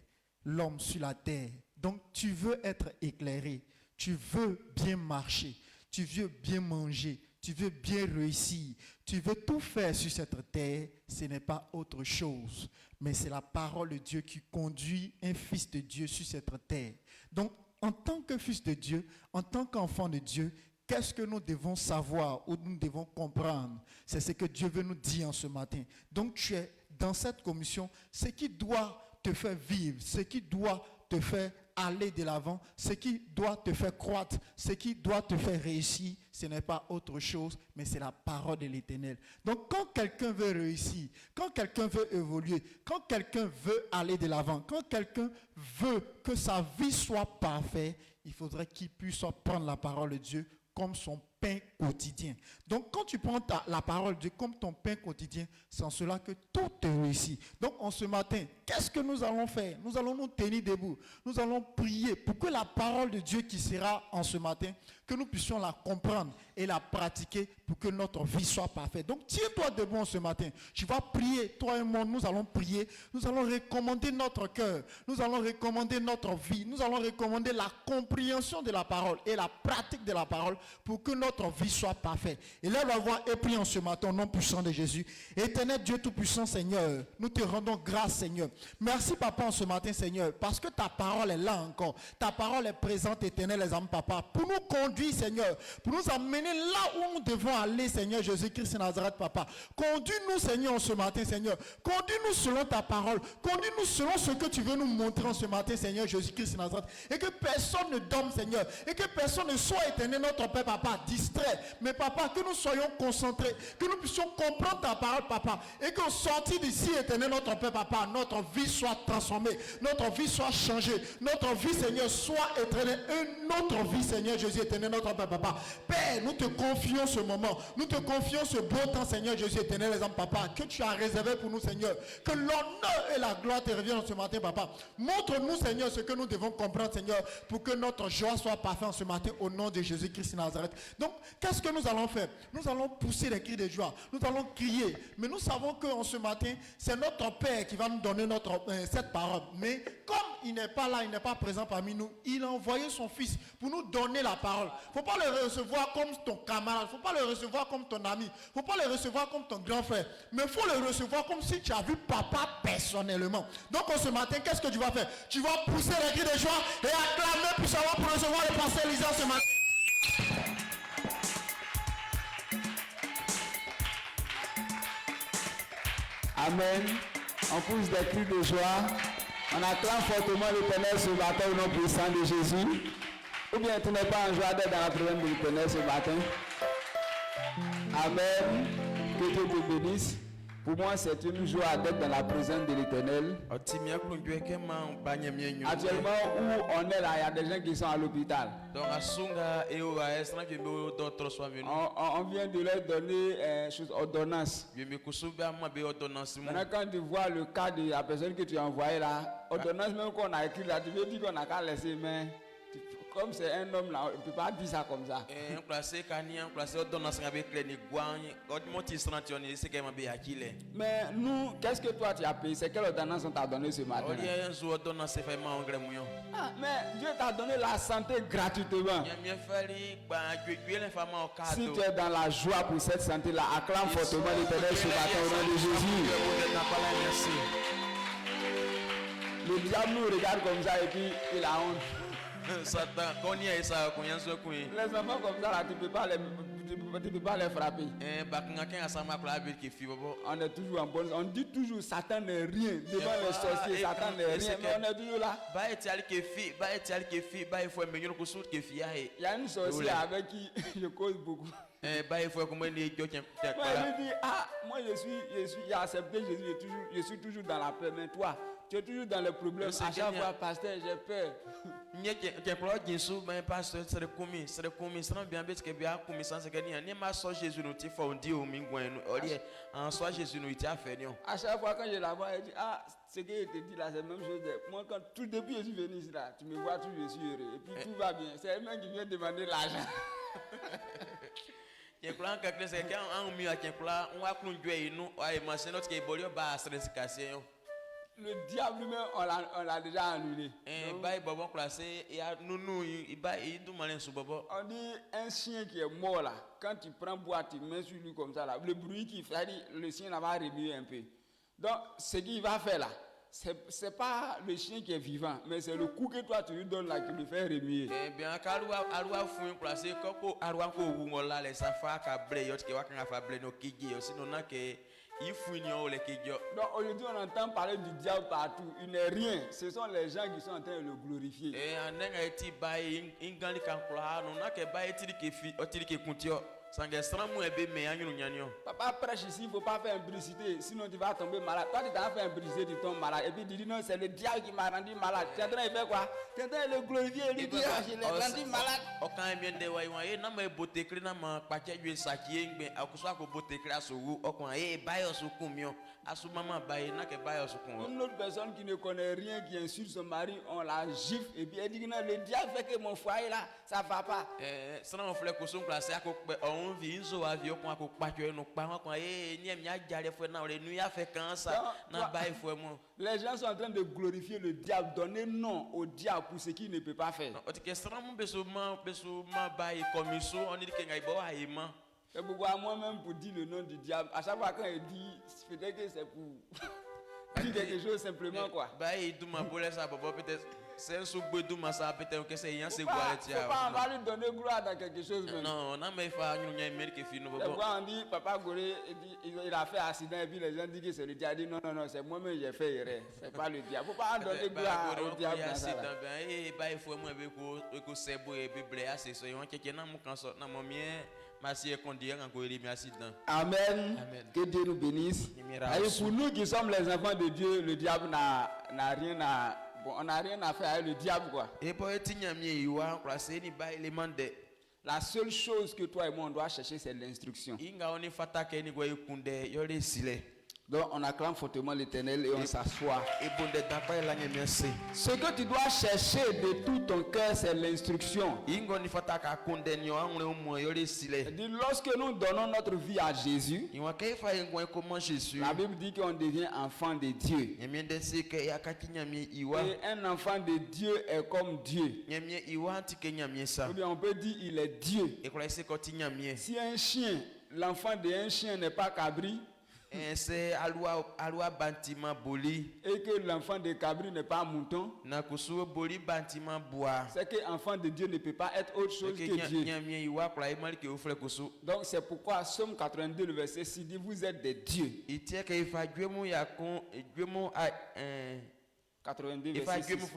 l'homme sur la terre. Donc, tu veux être éclairé, tu veux bien marcher, tu veux bien manger, tu veux bien réussir, tu veux tout faire sur cette terre, ce n'est pas autre chose, mais c'est la parole de Dieu qui conduit un fils de Dieu sur cette terre. Donc, en tant que fils de Dieu, en tant qu'enfant de Dieu, qu'est-ce que nous devons savoir ou nous devons comprendre? C'est ce que Dieu veut nous dire en ce matin. Donc, tu es dans cette commission, ce qui doit te faire vivre, ce qui doit te faire aller de l'avant, ce qui doit te faire croître, ce qui doit te faire réussir, ce n'est pas autre chose, mais c'est la parole de l'Éternel. Donc quand quelqu'un veut réussir, quand quelqu'un veut évoluer, quand quelqu'un veut aller de l'avant, quand quelqu'un veut que sa vie soit parfaite, il faudrait qu'il puisse prendre la parole de Dieu comme son pain quotidien. Donc quand tu prends la parole de Dieu comme ton pain quotidien, c'est en cela que tout te réussit. Donc en ce matin, qu'est-ce que nous allons faire? Nous allons nous tenir debout. Nous allons prier pour que la parole de Dieu qui sera en ce matin, que nous puissions la comprendre et la pratiquer pour que notre vie soit parfaite. Donc tiens-toi debout ce matin. Tu vas prier, toi et moi, nous allons prier. Nous allons recommander notre cœur. Nous allons recommander notre vie. Nous allons recommander la compréhension de la parole et la pratique de la parole pour que notre notre vie soit parfaite. Et là, la voix est prise en ce matin au nom puissant de Jésus. Éternel Dieu Tout-Puissant, Seigneur, nous te rendons grâce, Seigneur. Merci, Papa, en ce matin, Seigneur, parce que ta parole est là encore. Ta parole est présente, éternel, les âmes, Papa, pour nous conduire, Seigneur, pour nous amener là où nous devons aller, Seigneur Jésus-Christ de Nazareth, Papa. Conduis-nous, Seigneur, en ce matin, Seigneur. Conduis-nous selon ta parole. Conduis-nous selon ce que tu veux nous montrer en ce matin, Seigneur Jésus-Christ de Nazareth. Et que personne ne dorme, Seigneur. Et que personne ne soit éternel, notre Père, Papa, distrait. Mais, Papa, que nous soyons concentrés, que nous puissions comprendre ta parole, Papa. Et qu'au sortir d'ici, éternel, notre Père, Papa, notre vie soit transformée. Notre vie soit changée. Notre vie, Seigneur, soit éternelle. Une autre vie, Seigneur Jésus, éternel, notre Père, Papa. Père, nous te confions ce moment. Nous te confions ce beau temps, Seigneur Jésus, éternel, les hommes, Papa, que tu as réservé pour nous, Seigneur. Que l'honneur et la gloire te reviennent ce matin, Papa. Montre-nous, Seigneur, ce que nous devons comprendre, Seigneur, pour que notre joie soit parfaite ce matin au nom de Jésus-Christ de Nazareth. Donc, qu'est-ce que nous allons faire? Nous allons pousser des cris de joie. Nous allons crier. Mais nous savons qu'en ce matin, c'est notre Père qui va nous donner cette parole. Mais comme il n'est pas là, il n'est pas présent parmi nous, il a envoyé son Fils pour nous donner la parole. Il ne faut pas le recevoir comme ton camarade. Il ne faut pas le recevoir comme ton ami. Il ne faut pas le recevoir comme ton grand frère. Mais il faut le recevoir comme si tu as vu papa personnellement. Donc, en ce matin, qu'est-ce que tu vas faire? Tu vas pousser les cris de joie et acclamer puissamment pour recevoir le pasteur Elisa ce matin. Amen. On pousse des cris de joie. On acclame fortement l'Éternel ce matin au nom puissant de Jésus. Ou bien tu n'es pas en joie d'être dans la présence de l'Éternel ce matin. Amen. Que Dieu te bénisse. Pour moi, c'est une joie d'être dans la présence de l'Éternel. Actuellement, où on est là, il y a des gens qui sont à l'hôpital. On vient de leur donner une ordonnance. Maintenant, quand tu vois le cas de la personne que tu as envoyée là, ordonnance même qu'on a écrit là, tu veux dire qu'on n'a qu'à laisser, mais comme c'est un homme là, on ne peut pas dire ça comme ça. Mais nous, qu'est-ce que toi tu as payé? C'est quelle ordonnance on t'a donné ce matin? Ah, mais Dieu t'a donné la santé gratuitement. Si tu es dans la joie pour cette santé là, acclame fortement l'Éternel ce matin au nom de Jésus. Le diable nous regarde comme ça et puis il a honte. Les enfants comme ça là, tu peux pas les frapper. On est toujours en bonne. On dit toujours Satan n'est rien devant les sorciers. Satan n'est rien, mais on est toujours là. Il y a une sorcière avec qui je cause beaucoup. Moi je dis moi j'ai accepté Jésus, je suis toujours dans la paix, mais toi tu es toujours dans les problèmes. À chaque fois, pasteur, j'ai peur. À chaque fois quand je la vois, elle dit ce que je te dis là, c'est la même chose. Moi, quand tout depuis je suis venu ici là, tu me vois toujours, je suis heureux. Et puis tout va bien. C'est elle-même qui vient demander l'argent. Le diable lui-même, on l'a déjà annulé. On dit un chien qui est mort là, quand tu prends bois, tu mets sur lui comme ça là, le bruit qu'il fait, le chien là va remuer un peu. Donc, ce qu'il va faire là, c'est pas le chien qui est vivant, mais c'est le coup que toi tu lui donnes là qui lui fait remuer. Donc aujourd'hui on entend parler du diable partout. Il n'est rien. Ce sont les gens qui sont en train de le glorifier. Papa prêche ici, il ne faut pas faire publicité, sinon tu vas tomber malade. Toi tu t'as fait publicité, tu tombes malade. Et puis tu dis non, c'est le diable qui m'a rendu malade. Tu es en train de faire quoi? Tu es en train de le glorifier, lui dire je l'ai rendu malade. Une autre personne qui ne connaît rien, qui insulte son mari, on la gifle et puis elle dit non, le diable fait que mon foyer là, ça ne va pas. on vit zo avion qu'on a ko pa que no pa qu'on ni mi a jare fo na re nu ya fait kan ça na ba fo mo. Les gens sont en train de glorifier le diable, donner nom au diable pour ce qu'il ne peut pas faire. O te question mon beso ma ba comme ça on dit que ngai bo aima. C'est pourquoi moi-même pour dire le nom du diable, à chaque fois quand il dit, peut-être que c'est pour dire quelque chose simplement quoi. Bah il doit m'appeler ça peut-être c'est un sous-bout de ça peut-être que c'est rien c'est quoi faut pas on va lui donner gloire dans quelque chose même. Non mais il faut nous aimer que fin nous. C'est pourquoi on dit papa Goré il a fait accident et puis les gens disent que c'est le diable. Il dit non c'est moi-même j'ai fait erreur, c'est pas le diable. Faut pas en donner gloire au diable dans ça. Bah il faut moi que c'est beau et blé c'est ça on quelqu'un na mon cancer na mon mien. Merci qu'on dit encore merci dedans. Amen. Que Dieu nous bénisse. Et pour nous qui sommes les enfants de Dieu, le diable n'a rien à on n'a rien à faire avec le diable quoi. Et pour être la seule chose que toi et moi on doit chercher c'est l'instruction. Donc on acclame fortement l'Éternel et on s'assoit. Ce que tu dois chercher de tout ton cœur, c'est l'instruction. Lorsque nous donnons notre vie à Jésus, la Bible dit qu'on devient enfant de Dieu. Et un enfant de Dieu est comme Dieu. Ou bien on peut dire il est Dieu. Si un chien, l'enfant d'un chien n'est pas cabri, c'est alwa bantima boli et que l'enfant de cabri n'est pas mouton, na kusu boli bantima bois, c'est que l'enfant de Dieu ne peut pas être autre chose que Dieu. Donc c'est pourquoi Somme 82 le verset 6 dit vous êtes des dieux. 82 verset 6.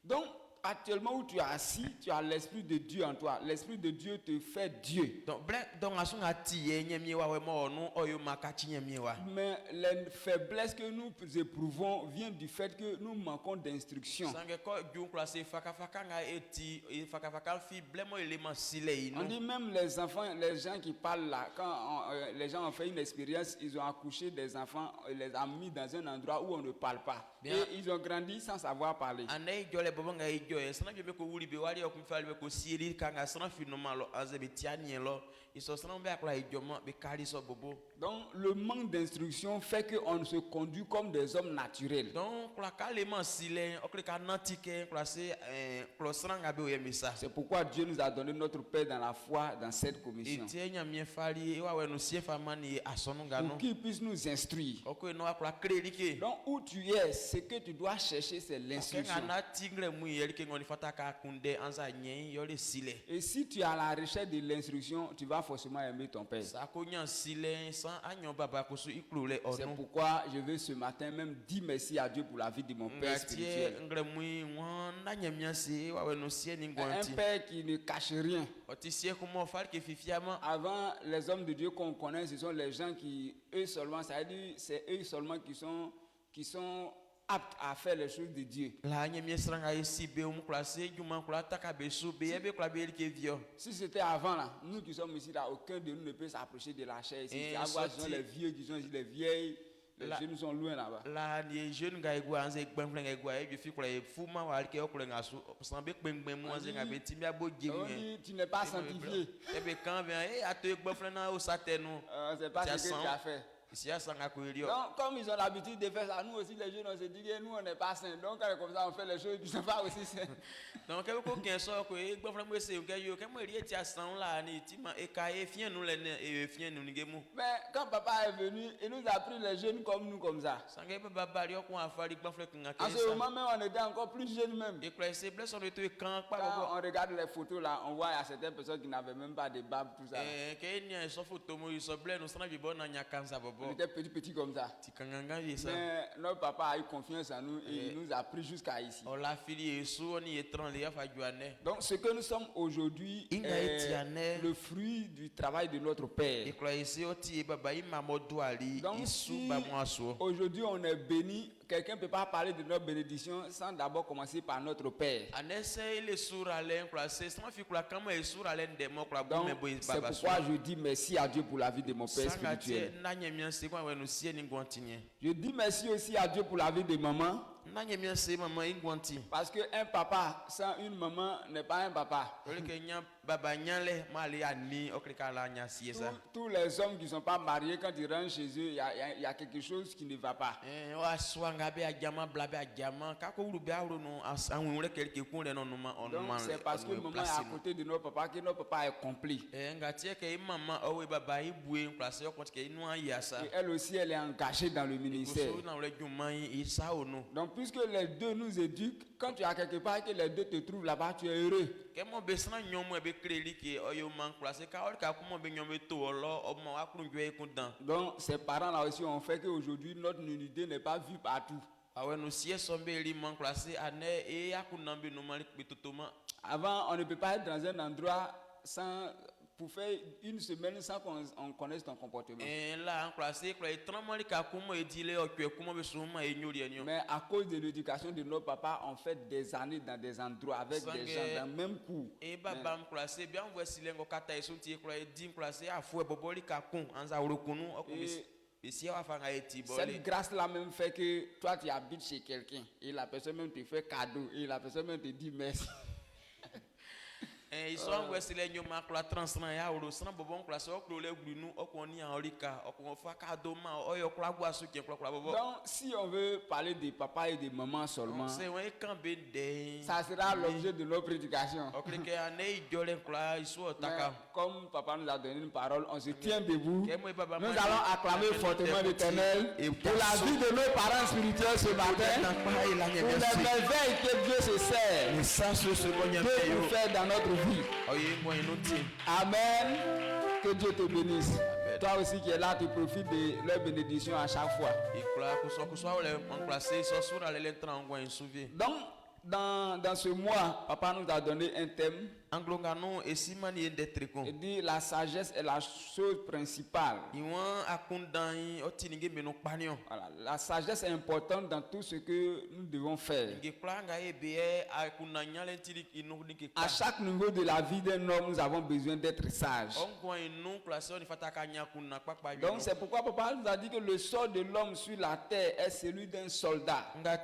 Donc actuellement où tu es assis, tu as l'esprit de Dieu en toi. L'esprit de Dieu te fait Dieu. Mais les faiblesses que nous éprouvons viennent du fait que nous manquons d'instruction. On dit même les enfants, les gens qui parlent là, quand les gens ont fait une expérience, ils ont accouché des enfants, les ont mis dans un endroit où on ne parle pas. Et ils ont grandi sans savoir parler. Donc le manque d'instruction fait qu'on se conduit comme des hommes naturels. C'est pourquoi Dieu nous a donné notre paix dans la foi dans cette commission. Pour qu'il puisse nous instruire. Donc où tu es, ce que tu dois chercher c'est l'instruction. Et si tu es à la recherche de l'instruction, tu vas forcément aimer ton père. C'est pourquoi je veux ce matin même dire merci à Dieu pour la vie de mon père spirituel. Un père qui ne cache rien. Avant, les hommes de Dieu qu'on connaît, ce sont les gens qui, eux seulement, ça veut dire, c'est eux seulement qui sont aptes à faire les choses de Dieu. Si c'était avant là, nous qui sommes ici là, aucun de nous ne peut s'approcher de la chair ici. Les vieux qui sont ici, les vieilles, les jeunes sont loin là-bas. Tu n'es pas sanctifié. C'est pas ce que tu as fait. Donc, comme ils ont l'habitude de faire ça, nous aussi les jeunes on se dit que nous on n'est pas saints. Donc comme ça on fait les choses qui ne sont pas aussi saints. Donc mais quand papa est venu, il nous a pris les jeunes comme nous comme ça. En ce moment même on était encore plus jeunes même. Quand on regarde les photos là, on voit il y a certaines personnes qui n'avaient même pas de barbe tout ça. On était petit comme ça. Mais notre papa a eu confiance en nous et il nous a pris jusqu'à ici. Donc ce que nous sommes aujourd'hui est le fruit du travail de notre Père. Donc si aujourd'hui on est béni, quelqu'un ne peut pas parler de notre bénédiction sans d'abord commencer par notre Père. Donc c'est pourquoi je dis merci à Dieu pour la vie de mon Père spirituel. Je dis merci aussi à Dieu pour la vie de maman. Parce qu'un papa sans une maman n'est pas un papa. baba nyale mali ani okrikala nya siesa. Tous les hommes qui ne sont pas mariés, quand ils rentrent chez eux, il y a quelque chose qui ne va pas. Wa swanga be ajama blabe ajama kako urube awro no anwure kelke kunle no numa Donc onuma. c'est parce que maman est à côté de notre papa que notre papa est complet. Ngati ke mama owe baba ibue place yo konti ke inu ayasa. Et elle aussi, elle est engagée dans le ministère. Donc puisque les deux nous éduquent, quand tu as quelque part et que les deux te trouvent là-bas, tu es heureux. Donc ces parents-là aussi ont fait qu'aujourd'hui notre nudité n'est pas vue partout. Avant, on ne peut pas être dans un endroit sans, pour faire une semaine sans qu'on connaisse ton comportement. Mais à cause de l'éducation de nos papas, on fait des années dans des endroits avec des gens dans le même cours. Cette grâce-là même fait que toi tu habites chez quelqu'un et la personne même te fait cadeau et la personne même te dit merci. Ils sont wesile nyoma kla transna ya oro sna bobon kla so klo le glunu okoni an orika okon fa kado ma oyo kla gwa su ken kla bobo. Donc si on veut parler de papa et de maman seulement, c'est ouais quand ben de ça sera l'objet de nos prédications. Comme papa nous a donné une parole, on se tient debout. Nous allons acclamer fortement l'Éternel pour la vie de nos parents spirituels ce matin, pour les merveilles que Dieu se sert de nous faire dans notre vie. Amen. Que Dieu te bénisse. Toi aussi qui es là, tu profites de leur bénédiction à chaque fois. Donc, dans ce mois, papa nous a donné un thème. Il dit la sagesse est la chose principale. Voilà, la sagesse est importante dans tout ce que nous devons faire. À chaque niveau de la vie d'un homme, nous avons besoin d'être sages. Donc c'est pourquoi papa nous a dit que le sort de l'homme sur la terre est celui d'un soldat. Ça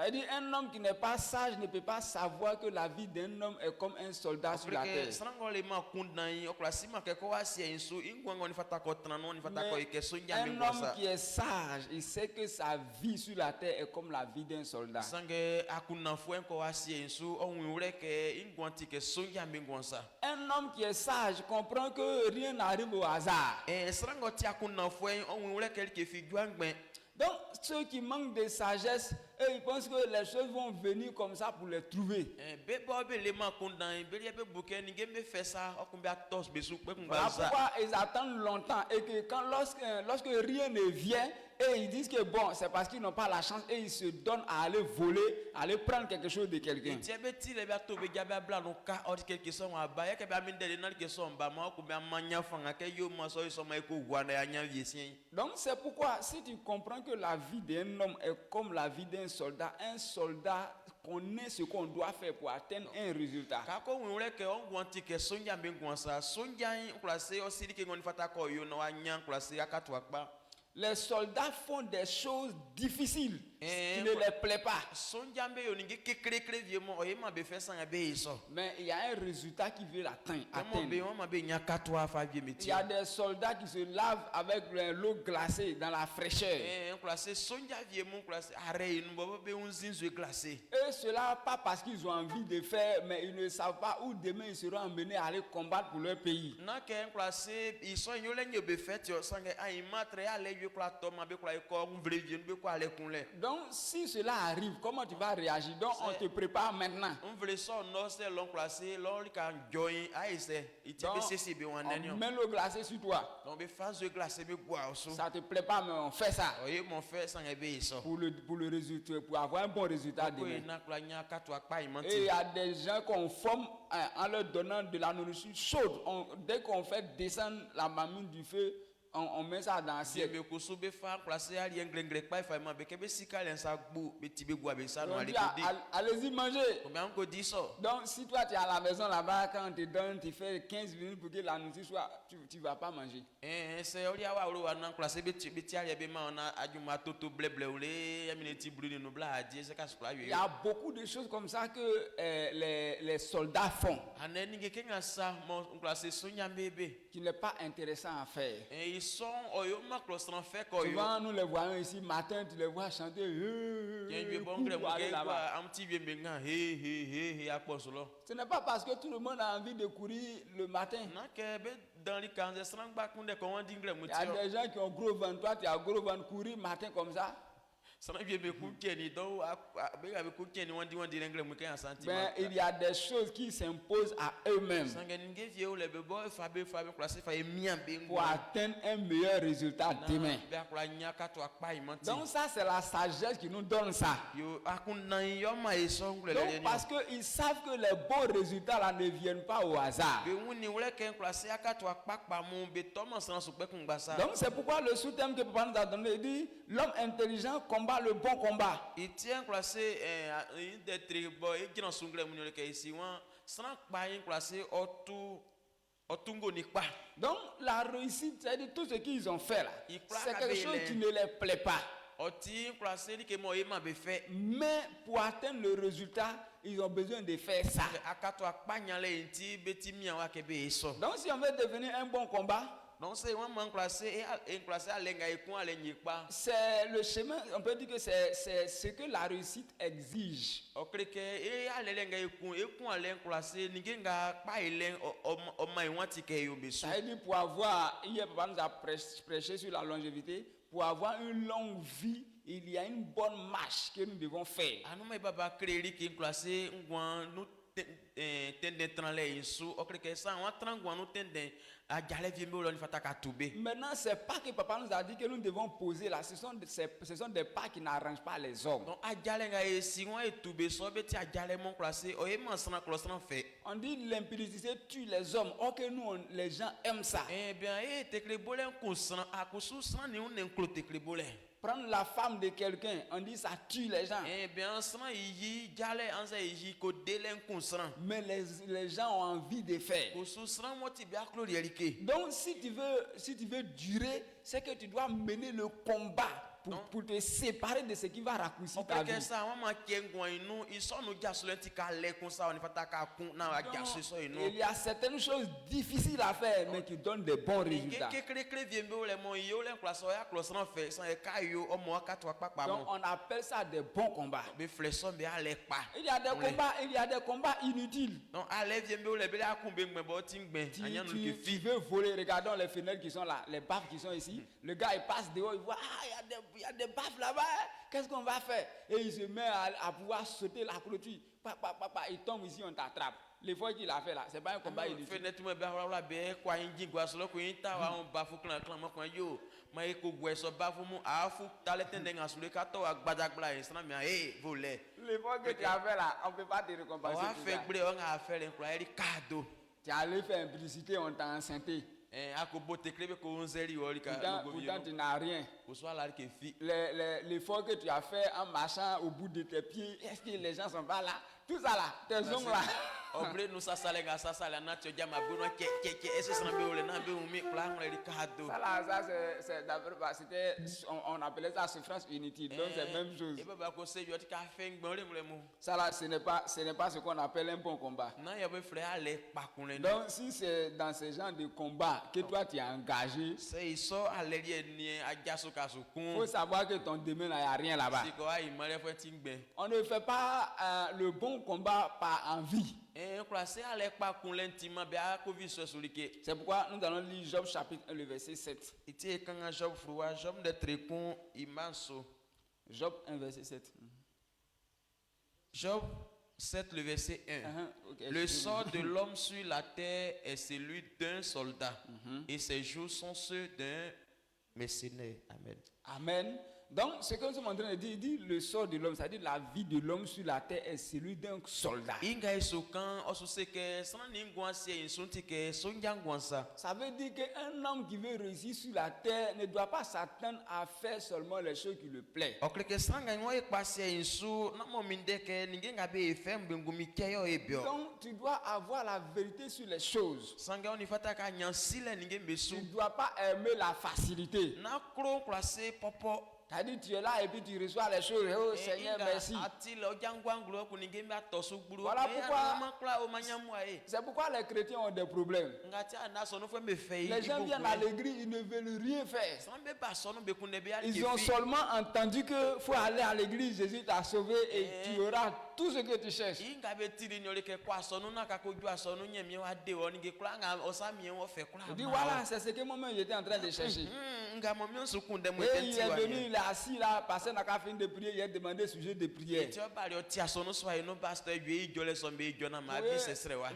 veut dire un homme qui n'est pas sage ne peut pas savoir que la vie d'un homme est comme un soldat sur la terre. Mais un homme qui est sage, il sait que sa vie sur la terre est comme la vie d'un soldat. Un homme qui est sage comprend que rien n'arrive au hasard. Donc, ceux qui manquent de sagesse, eux, ils pensent que les choses vont venir comme ça pour les trouver. Voilà pourquoi ils attendent longtemps et que lorsque rien ne vient, et ils disent que bon, c'est parce qu'ils n'ont pas la chance et ils se donnent à aller voler, à aller prendre quelque chose de quelqu'un. Donc c'est pourquoi si tu comprends que la vie d'un homme est comme la vie d'un soldat connaît ce qu'on doit faire pour atteindre un résultat. Les soldats font des choses difficiles qui ne les plaît pas. Mais il y a un résultat qui veut l'atteindre. Il y a des soldats qui se lavent avec l'eau glacée dans la fraîcheur. Et cela pas parce qu'ils ont envie de faire, mais ils ne savent pas où demain ils seront emmenés à aller combattre pour leur pays. Donc si cela arrive, comment tu vas réagir? Donc on te prépare maintenant. Donc, on met l'eau glacée sur toi. Ça te plaît pas, mais on fait ça. Pour le résultat, pour avoir un bon résultat demain. Et il y a des gens qu'on forme en leur donnant de la nourriture chaude. Dès qu'on fait descendre la mamine du feu, on met ça dans l'assiette. Bien kusube fa classé à rien grengrek pas fa ma be ke be sika len sa gbo be tibe gwa be sa no On ale dit, ko di. allez-y manger. Combien on ko di so? Donc, si toi tu es à la maison là-bas, quand on te donne, tu fais 15 minutes pour que la nourriture soit, tu ne vas pas manger. C'est ori awa ro wa nan classé be ti ale be ma ona ajuma toto bleble ole ya mineti brune no bla adie se ka spla yo. Il y a beaucoup de choses comme ça que les soldats font, Aneni ke kenga sa mon classé sonya bebe. qui n'est pas intéressant à faire. Et ils sont oyo ma classé fait ko yo. Souvent, nous les voyons ici, matin, tu les vois chanter. Tiens bon pour gré aller mo là-bas. ke un petit bien benga he akposolo. Ce n'est pas parce que tout le monde a envie de courir le matin. Na ke be dans les camps de strang ba kunde ko on dingle mo Il y a tio. des gens qui ont gros ventre, toi tu as gros ventre, courir matin comme ça. Sana bien be ku keni do be ga be ku keni won di rengle mo ke en sentiment. Ben, il y a des choses qui s'imposent à eux-mêmes Sangenige vie ou le be boy fabe classé fa emian be pour atteindre un meilleur résultat demain. Be akula nyaka to akpa imanti. Donc ça, c'est la sagesse qui nous donne ça. Yo akunan yo ma eso ngule Donc le parce qu'ils savent que les bons résultats là ne viennent pas au hasard. be wuni wule ken classé aka to akpa pa mu be to mo san so pe kun gba sa. Donc c'est pourquoi le sous-thème que papa nous a donné, il dit l'homme intelligent combat le bon combat. Il tient classé des tribos et qui n'en sont gré munyo le ke ici wan san pa yin classé otungo ni pa. Donc la réussite, c'est-à-dire tout ce qu'ils ont fait là, Il croit c'est quelque qu'avec chose les- qui ne les plaît pas. Oti classé ni ke mo e ma be fait. Mais pour atteindre le résultat, ils ont besoin de faire ça. Aka to akpa nyale nti beti mi wa ke be eso. Donc si on veut devenir un bon combat, Donc c'est un man classé et classé alenga ekun alenyi pa. c'est le chemin, on peut dire que c'est ce que la réussite exige. Okreke e alenga ekun alen classé ni genga pa elen o mai wanti ke yo beso. Ça veut dire pour avoir, hier papa nous a prêché sur la longévité, pour avoir une longue vie, il y a une bonne marche que nous devons faire. Anu mai baba kreri ki classé ngwan nu tende tranle insu okreke sa wan trangwan nu tende a jale vie me lo ni fataka toube. Maintenant, c'est pas que papa nous a dit que nous devons poser là, ce sont des pas qui n'arrangent pas les hommes. Donc a jale nga e si wan e toube so beti a jale mon classé o e man sana classé fait. On dit l'impudicité tue les hommes. Ok, nous, les gens aiment ça. Eh bien e tekle bolen kusan akusu san ni un enklo tekle bolen. Prendre la femme de quelqu'un, on dit ça tue les gens. Eh bien san yi jale anza yi ko delen kusan. Mais les gens ont envie de faire. Kusu san moti bi aklo yerike. Donc, si tu veux durer, c'est que tu dois mener le combat pour te séparer de ce qui va raccourcir ta vie. Okreke sa wan ma kengwan inu iso no jasole ti ka le kun sa ni fataka kun na a jasse so inu. Il y a certaines choses difficiles à faire, mais qui donnent des bons résultats. Kekere vie me le mon yo le classe o ya classe na fait san e ka yo o mo aka to akpa Donc, mo. on appelle ça des bons combats. Be fleson be ale pa. Il y a des combats inutiles. Donc ale vie me le be la kun be ngbe bo ti ngbe anya no ke Tu veux voler, regardons les fenêtres qui sont là, les baffes qui sont ici. Le gars, il passe dehors, il voit, il y a des baffes là-bas. Qu'est-ce qu'on va faire? Et il se met à pouvoir sauter la clôture. Il tombe ici, on t'attrape. L'effort qu'il a fait là, c'est pas un combat inutile. Fenêtre me be wala be kwa inji gwa so ko yin ta wa on ba fu clan mo kwa yo ma e ko gwe so ba fu mu a fu tale tende nga sule ka to agbadagbla yin sana mi voler. L'effort que tu as fait là, on ne peut pas te récompenser. O a pour fait ça. gbre o nga faire en kwa eri kado. Tu es allé faire une publicité, on t'a enceinté. Akobo teklebe ko onzeri o ri ka Pourtant, tu n'as rien. ko so ala ke fi. L'effort que tu as fait en marchant au bout de tes pieds, est-ce que les gens sont pas là? Tout ça là, tes ongles là. Obre no sasale ga sasale na tio jama bono ke ese sana be ole na be umi plan ri kado. Ça là, ça c'est d'abord, c'était, on appelait ça souffrance inutile. Donc c'est la même chose. E baba ko se yo ti ka fe ngbon re mule mu. Ça là, ce n'est pas ce qu'on appelle un bon combat. Na ya be frère ale pa kunle. Donc si c'est dans ce genre de combat que toi tu es engagé, Se iso ale ri ni ajaso ka so kun. faut savoir que ton domaine là, il n'y a rien là-bas. Si ko ai mare fo ti ngbe. On ne fait pas le bon combat par envie. Classé ale pa kunle ntima be a ko vi so sulike. C'est pourquoi nous allons lire Job chapitre 1, le verset 7. Iti kanga job fruwa job de trekun imanso. Job 1, verset 7. Job 7 le verset 1. Okay, Le sort de l'homme sur la terre est celui d'un soldat et ses jours sont ceux d'un mercenaire. Amen. Amen. Donc, ce que nous sommes en train de dire, il dit le sort de l'homme, c'est-à-dire la vie de l'homme sur la terre est celui d'un soldat. Ça veut dire qu'un homme qui veut réussir sur la terre ne doit pas s'attendre à faire seulement les choses qui le plaisent. Donc, tu dois avoir la vérité sur les choses. Tu ne dois pas aimer la facilité. C'est-à-dire tu es là et puis tu reçois les choses. Oh Seigneur, merci. Voilà pourquoi. C'est pourquoi les chrétiens ont des problèmes. Les gens viennent à l'église, ils ne veulent rien faire. Ils ont seulement entendu qu'il faut aller à l'église, Jésus t'a sauvé et tu auras tout ce que tu cherches. Il dit voilà, c'est ce que moi-même j'étais en train de chercher. Et il est venu, il est assis là, pasteur n'a qu'à finir de prier, il a demandé sujet de prière. Oui,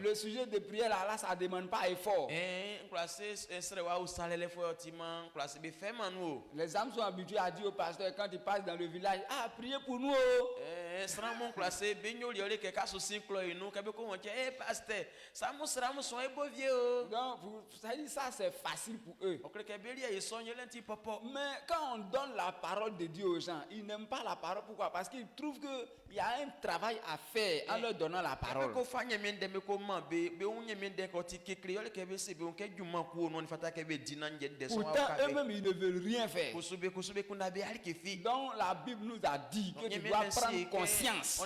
le sujet de prière là, ça ne demande pas effort. Les âmes sont habituées à dire au pasteur quand il passe dans le village, ah, priez pour nous. Donc, ça c'est facile pour eux. Mais quand on donne la parole de Dieu aux gens, ils n'aiment pas la parole. Pourquoi? Parce qu'ils trouvent qu'il y a un travail à faire en leur donnant la parole. Pourtant, eux-mêmes, ils ne veulent rien faire. Donc, la Bible nous a dit que tu dois prendre conscience.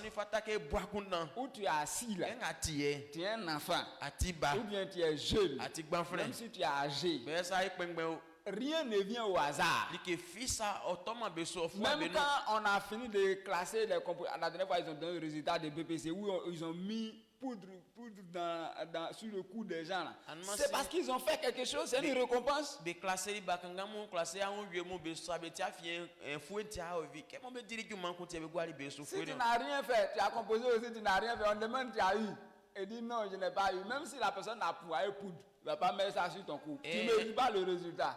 Où tu es assis là, tu es un enfant, ou bien tu es jeune, même si tu es âgé. Rien ne vient au hasard. Même quand on a fini de classer les composés, la dernière fois ils ont donné le résultat de BPC où ils ont mis poudre sur le cou des gens là. C'est parce qu'ils ont fait quelque chose, c'est une récompense. Si tu n'as rien fait, tu as composé aussi, tu n'as rien fait, on demande tu as eu. Et dit non, je n'ai pas eu. même si la personne a pouvoir poudre, tu ne vas pas mettre ça sur ton cou. Tu ne dis pas le résultat.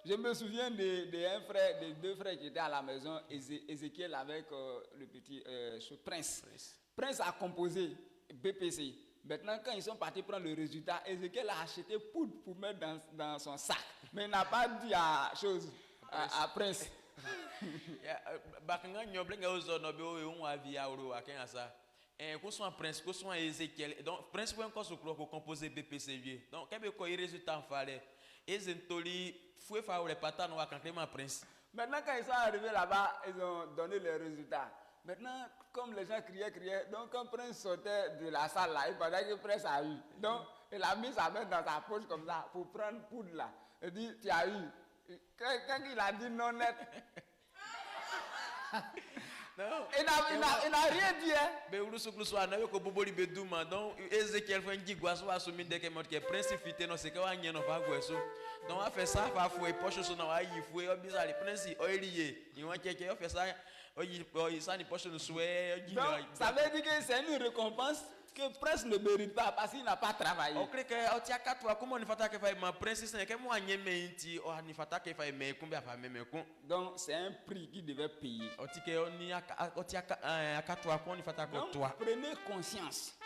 Je me souviens de deux frères qui étaient à la maison, Ézéchiel avec le petit Prince. Prince a composé BPC. Maintenant, quand ils sont partis prendre le résultat, Ézéchiel a acheté poudre pour mettre dans son sac. Mais il n'a pas dit à Prince. Prince Ézéchiel donc Prince pour encore pour composer BPC donc quel est le résultat en fallait Ezentoli fouet faire les patates noires quand Prince. Maintenant quand ils sont arrivés là-bas, ils ont donné les résultats. Maintenant comme les gens criaient, donc quand Prince sortait de la salle là, il paraît que Prince a eu. Donc il a mis sa main dans sa poche comme ça pour prendre poudre là. Il dit tu as eu. Quand il a dit non net. Non. Il n'a rien dit. Donc Ézéchiel fait un gigouasso à soumis de que Prince fité non c'est que va n'y en va guesso. Donc on fait ça va fouer poche sur na il fouet au bizarre le Prince oilier. Il va quelqu'un fait ça il ça ni poche no souhait. Ça veut dire que c'est une récompense que Prince ne mérite pas parce qu'il n'a pas travaillé. On crée que comment on fait que ma Prince c'est que moi nyementi o ni fata que fait mais combien fa même ko. Donc c'est un prix qu'il devait payer. Prenez conscience.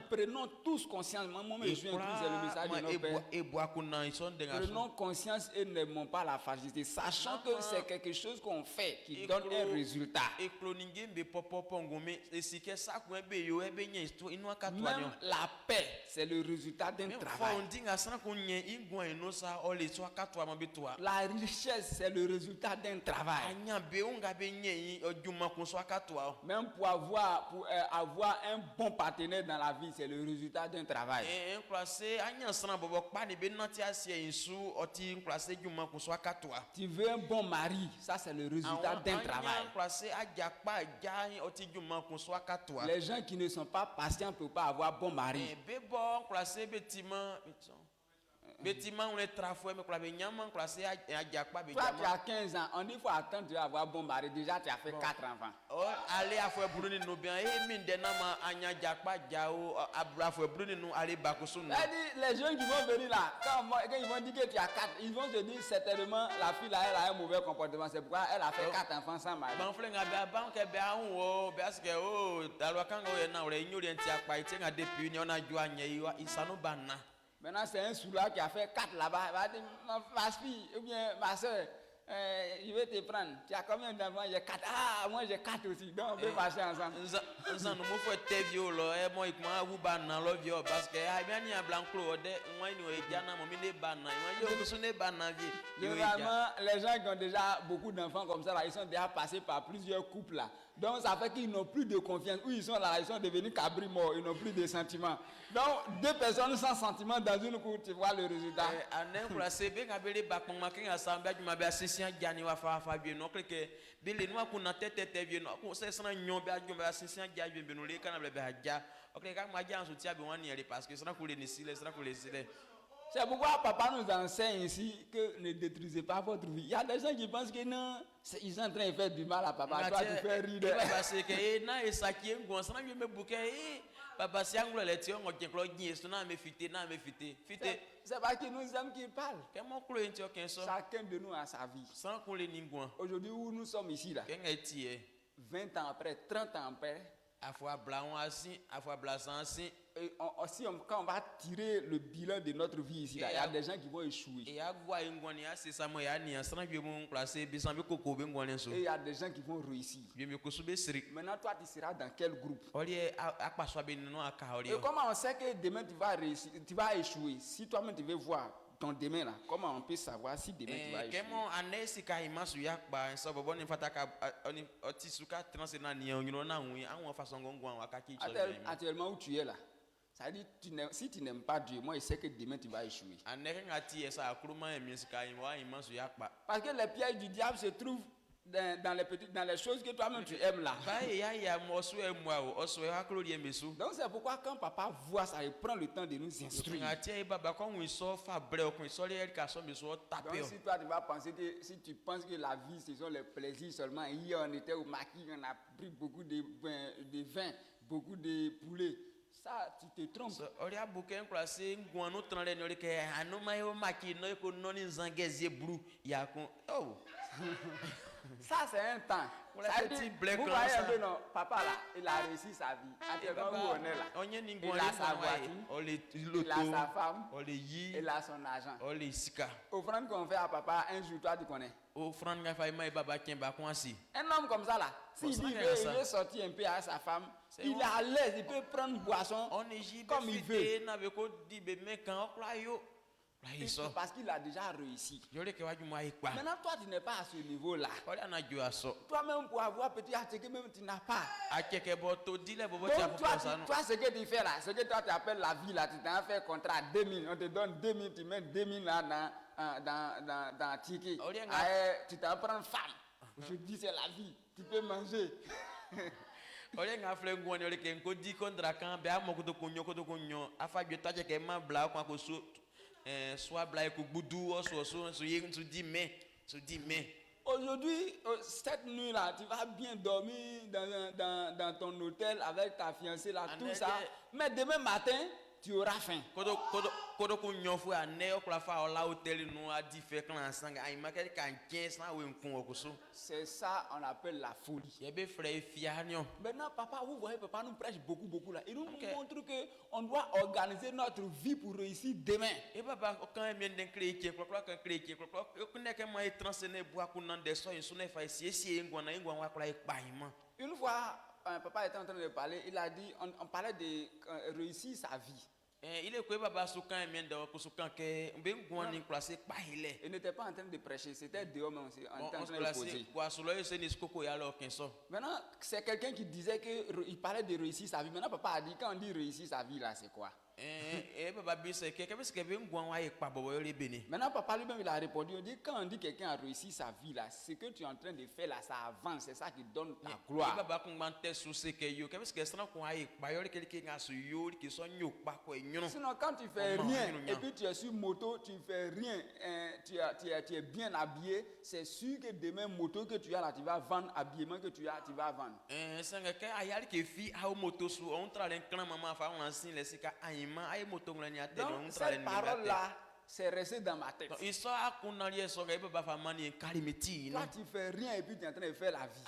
Prenons tous conscience. Moi, je suis inclus dans le message de notre Père. Prenons conscience et n'aimons pas la facilité, sachant que c'est quelque chose qu'on fait qui donne un résultat. Même la paix, c'est le résultat d'un travail. La richesse, c'est le résultat d'un travail. Même pour avoir un bon partenaire dans la vie, c'est le résultat d'un travail. Tu veux un bon mari, ça c'est le résultat d'un travail. Les gens qui ne sont pas patients ne peuvent pas avoir bon mari. Bêtiment, on est trafoué, mais quoi, ben nyama, quoi, c'est à Diakpa, ben Toi, tu as 15 ans. On dit qu'il faut attendre, tu vas avoir bon mari. Déjà, tu as fait 4 enfants. Oh, allez à faire brûler nous bien. Et mine de nama, anya Diakpa, Diao, à faire brûler nous, allez bakousou. Les jeunes qui vont venir là, quand ils vont dire que tu as 4, ils vont se dire certainement la fille là, elle a un mauvais comportement. C'est pourquoi elle a fait 4 enfants sans mari. Bon, frère, à banque, parce que, oh, dans le camp, on a une Diakpa, il y a des punis, on a joué, il s'en a banna. Maintenant, c'est un soulard qui a fait 4 là-bas. Il va dire, ma fille, ou bien ma soeur, je vais te prendre. Tu as combien d'enfants? J'ai 4. Ah, moi j'ai 4 aussi. Donc, on peut passer ensemble. Nous avons fait tes vieux, moi, je vous banne dans le vieux parce que, il y a un blanc clos, moi, il y a un banne. Généralement, les gens qui ont déjà beaucoup d'enfants comme ça, là, ils sont déjà passés par plusieurs couples là. Donc ça fait qu'ils n'ont plus de confiance. Où ils sont là, ils sont devenus cabris morts, ils n'ont plus de sentiments. Donc 2 personnes sans sentiments dans une cour, tu vois le résultat. C'est pourquoi papa nous enseigne ici que ne détruisez pas votre vie. Il y a des gens qui pensent que non, ils sont en train de faire du mal à papa. Toi, tu fais rire. C'est parce qu'il nous aime qu'il parle. Chacun de nous a sa vie. Aujourd'hui, où nous sommes ici, là, 20 ans après, 30 ans après, quand on va tirer le bilan de notre vie ici, là, il y a des gens qui vont échouer. Et il y a des gens qui vont réussir. Maintenant, toi, tu seras dans quel groupe? Et comment on sait que demain tu vas réussir, tu vas échouer? Si toi-même tu veux voir ton demain là, comment on peut savoir si demain tu vas échouer? Actuellement où tu es là, ça veut dire si tu n'aimes pas Dieu, moi je sais que demain tu vas échouer. Parce que les pièges du diable se trouvent dans les choses que toi-même tu aimes là. Donc c'est pourquoi quand papa voit ça, il prend le temps de nous instruire. Donc si toi tu vas penser que, si tu penses que la vie ce sont les plaisirs seulement, hier on était au maquis, on a pris beaucoup de vin, beaucoup de poulet. Ça, tu te trompes. Ça, c'est un temps. Vous voyez un peu, non, papa là, il a réussi sa vie. Actuellement, où on est là, il a sa voiture, il a sa femme, il a son argent. Offrande qu'on fait à papa, un jour, toi, tu connais. Un homme comme ça là, s'il dit qu'il veut sortir un peu à sa femme, il est à l'aise, il peut prendre boisson comme il veut. Parce qu'il a déjà réussi. Maintenant, toi, tu n'es pas à ce niveau-là. Toi-même, pour avoir petit atelier, même tu n'as pas. Donc, toi, ce que tu fais là, ce que toi tu appelles la vie là, tu t'en fais contrat 2000, on te donne 2000, tu mets 2000 là dans ticket. Tu t'en prends une femme. Je dis c'est la vie, tu peux manger. Aujourd'hui, cette nuit là, tu vas bien dormir dans ton hôtel avec ta fiancée là, tout ça. Mais demain matin, tu auras faim. C'est ça on appelle la folie. Maintenant, papa, vous voyez, papa nous prêche beaucoup là. Il nous montre que on doit organiser notre vie pour réussir demain. Une fois, papa était en train de parler, il a dit, on parlait de réussir sa vie. Il n'était pas en train de prêcher, c'était dehors même aussi, en train de poser. Maintenant, c'est quelqu'un qui disait qu'il parlait de réussir sa vie. Maintenant, papa a dit, quand on dit réussir sa vie là, c'est quoi? Maintenant, papa lui-même, il a répondu, il dit, quand on dit que quelqu'un a réussi sa vie là, ce que tu es en train de faire là, ça avance, c'est ça qui donne la gloire. Sinon, quand tu fais rien et puis tu es sur moto, tu fais rien, tu es bien habillé, c'est sûr que demain, moto que tu as là, tu vas vendre, habillement que tu as, tu vas vendre. Donc, cette parole-là, c'est resté dans ma tête. Toi, tu fais rien et puis tu es en train de faire la vie.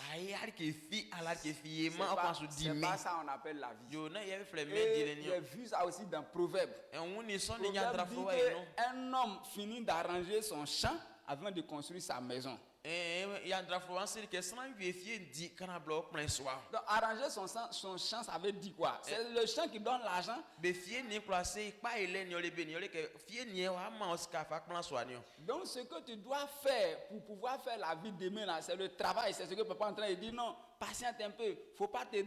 C'est pas ça on appelle la vie. Et j'ai vu ça aussi dans Proverbe. Proverbe dit qu'un homme finit d'arranger son champ avant de construire sa maison. Donc, arranger son champ, ça veut dire quoi? C'est le champ qui donne l'argent. Donc, ce que tu dois faire pour pouvoir faire la vie demain, là, c'est le travail. C'est ce que papa est en train de dire. Non, patiente un peu. Il ne faut pas te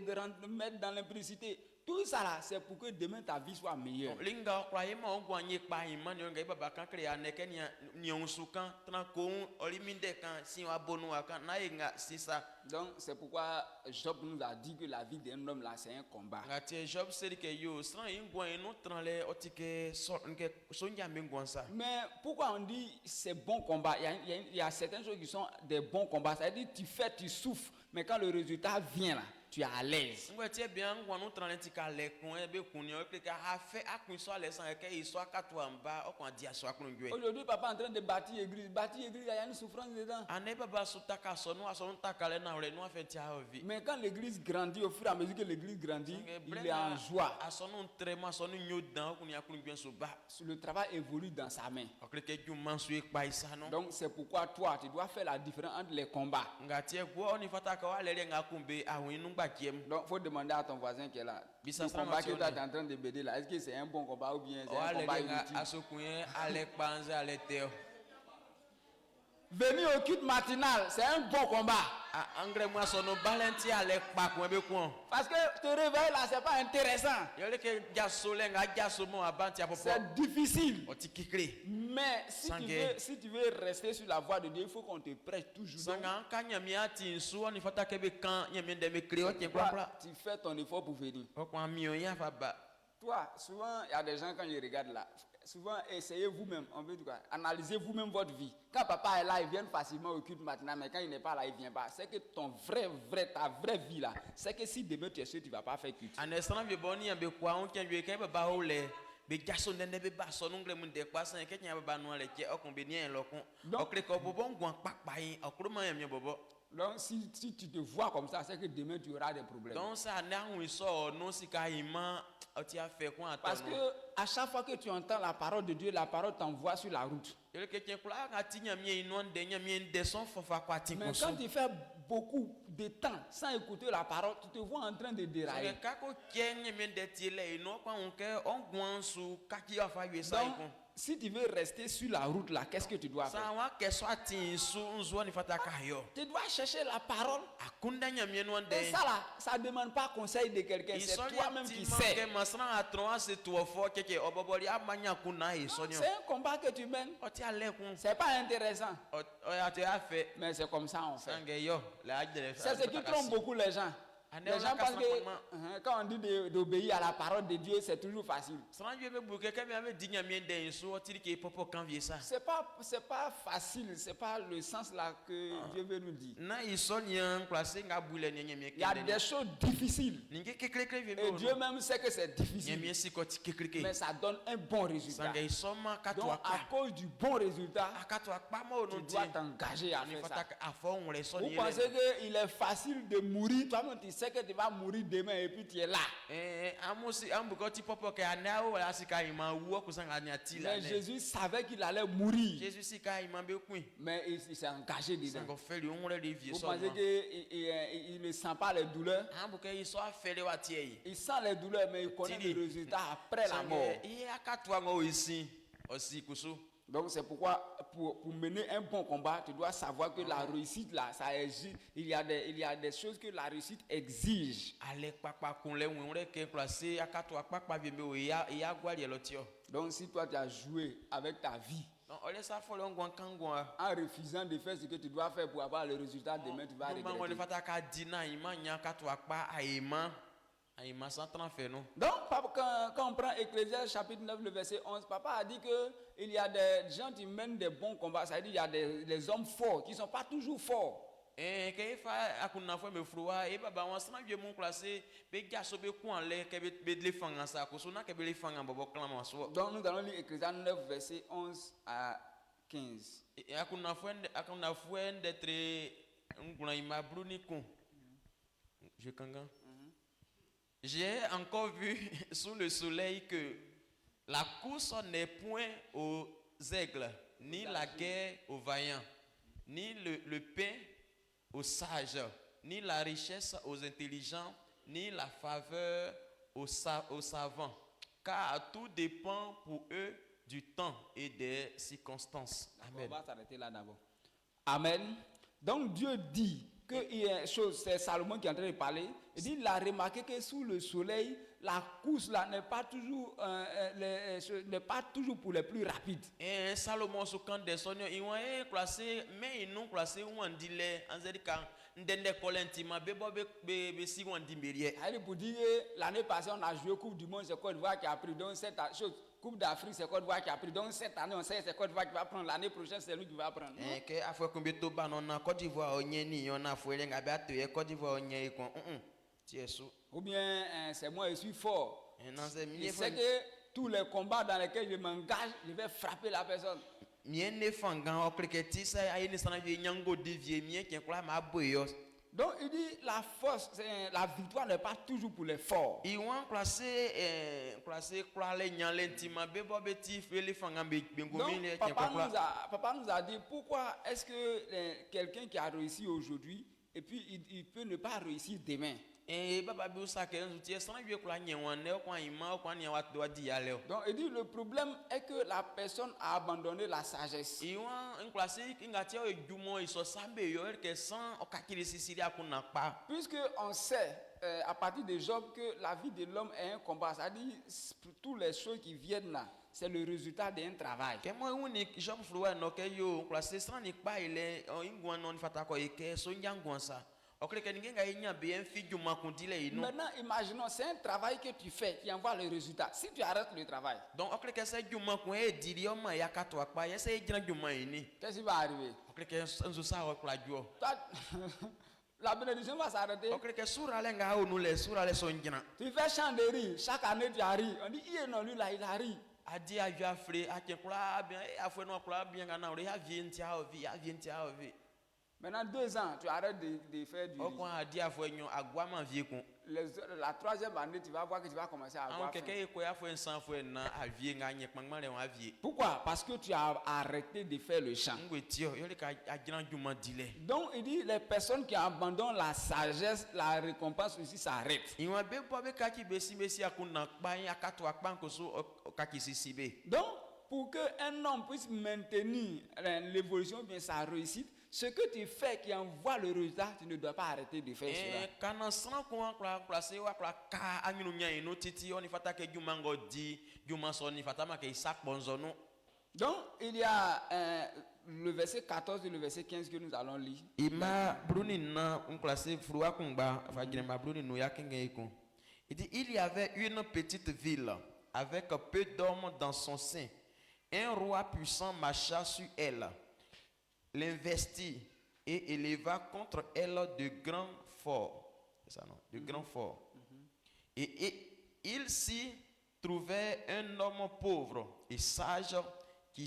mettre dans l'impudicité. Tout ça là, c'est pour que demain ta vie soit meilleure. Donc c'est pourquoi Job nous a dit que la vie d'un homme là c'est un combat. Mais pourquoi on dit c'est bon combat? Il y a certaines choses qui sont des bons combats. C'est-à-dire tu fais, tu souffres, mais quand le résultat vient là, tu es à l'aise. Aujourd'hui, papa est en train de bâtir l'église. Bâtir l'église, il y a une souffrance dedans. Mais quand l'église grandit, au fur et à mesure que l'église grandit, il est en joie. Le travail évolue dans sa main. Donc c'est pourquoi toi, tu dois faire la différence entre les combats. Donc il faut demander à ton voisin qui est là. Le combat que tu es en train de bêter là, est-ce que c'est un bon combat ou bien c'est un combat inutile? Venir au culte matinal, c'est un bon combat. Parce que te réveiller là, c'est pas intéressant. C'est difficile. Mais si tu veux rester sur la voie de Dieu, il faut qu'on te prêche toujours. Tu fais ton effort pour venir. Toi, souvent, il y a des gens quand ils regardent là. Souvent, essayez vous-même, on veut dire quoi, analysez vous-même votre vie. Quand papa est là, il vient facilement au culte matinal, mais quand il n'est pas là, il ne vient pas. C'est que ta vraie vie là, c'est que si demain tu es sûr, tu ne vas pas faire culte. Donc, si tu te vois comme ça, c'est que demain tu auras des problèmes. Parce que à chaque fois que tu entends la parole de Dieu, la parole t'envoie sur la route. Mais quand tu fais beaucoup de temps sans écouter la parole, tu te vois en train de dérailler. Donc, si tu veux rester sur la route là, qu'est-ce que tu dois faire? Tu dois chercher la parole. Et ça là, ça ne demande pas conseil de quelqu'un, c'est toi-même qui sais. C'est un combat que tu mènes. C'est pas intéressant. Mais c'est comme ça on fait. C'est ce qui trompe beaucoup les gens. Les gens pensent que quand on dit d'obéir à la parole de Dieu, c'est toujours facile. C'est pas facile, c'est pas le sens là que Dieu veut nous dire. Il y a des choses difficiles. Et Dieu même sait que c'est difficile. Mais ça donne un bon résultat. Donc à cause du bon résultat, tu dois t'engager à faire ça. Vous pensez qu'il est facile de mourir, toi-même tu sais que tu vas mourir demain et puis tu es là. Mais Jésus savait qu'il allait mourir. Mais il s'est engagé dedans. Vous pensez qu'il ne sent pas les douleurs? Il sent les douleurs, mais il connaît le résultat après la mort. Donc c'est pourquoi pour mener un bon combat, tu dois savoir que la réussite là, ça exige, il y a des choses que la réussite exige. Donc si toi tu as joué avec ta vie en refusant de faire ce que tu dois faire pour avoir le résultat demain, tu vas regretter. Donc, quand on prend Ecclésiaste chapitre 9, le verset 11, papa a dit qu'il y a des gens qui mènent des bons combats. Ça veut dire qu'il y a des hommes forts qui ne sont pas toujours forts. Donc, nous allons lire Ecclésiaste 9, verset 11 à 15. J'ai encore vu sous le soleil que la course n'est point aux aigles, ni la guerre aux vaillants, ni le pain aux sages, ni la richesse aux intelligents, ni la faveur aux savants, car tout dépend pour eux du temps et des circonstances. Amen. On va s'arrêter là d'abord. Amen. Donc Dieu dit qu'il y a une chose, c'est Salomon qui est en train de parler. Il dit, il a remarqué que sous le soleil, la course là n'est pas toujours pour les plus rapides. Et Salomon se quand des sonneurs, ils vont classer, mais ils n'ont classé où on dit les, on dit quand ndende kolentima bebo be si on dit merier. Allez pour dire l'année passée on a joué Coupe du Monde, c'est Côte d'Ivoire qui a pris, donc cette chose Coupe d'Afrique, c'est Côte d'Ivoire qui a pris, donc cette année on sait c'est Côte d'Ivoire qui va prendre, l'année prochaine c'est lui qui va prendre. Que afwa combien to ba non na Côte d'Ivoire onyeni on a foué nga ba to Côte d'Ivoire onyei kon ou bien c'est moi je suis fort. Je sais que tous les combats dans lesquels je m'engage, je vais frapper la personne. Donc il dit la force, la victoire n'est pas toujours pour les forts. Donc papa nous a dit pourquoi est-ce que quelqu'un qui a réussi aujourd'hui et puis il peut ne pas réussir demain. Donc il dit le problème est que la personne a abandonné la sagesse. Puisque on sait à partir de Job que la vie de l'homme est un combat, c'est-à-dire toutes les choses qui viennent là, c'est le résultat d'un travail. Maintenant, imaginons, c'est un travail que tu fais qui envoie le résultat. Si tu arrêtes le travail, qu'est-ce qui va arriver? La bénédiction va s'arrêter. Tu fais chant de rire, chaque année tu as ri. On dit, lui là, il a ri. Maintenant 2 ans, tu arrêtes de faire du riz. La 3e année, tu vas voir que tu vas commencer à avoir faim. Pourquoi? Parce que tu as arrêté de faire le chant. Donc il dit les personnes qui abandonnent la sagesse, la récompense aussi s'arrête. Donc pour qu'un homme puisse maintenir l'évolution bien sa réussite, ce que tu fais qui envoie le résultat, tu ne dois pas arrêter de faire cela. Donc, il y a le verset 14 et le verset 15 que nous allons lire. Il dit, il y avait une petite ville avec peu d'hommes dans son sein. Un roi puissant marcha sur elle, l'investit et éleva contre elle de grands forts. C'est ça, non? De grands forts. Et il s'y trouvait un homme pauvre et sage qui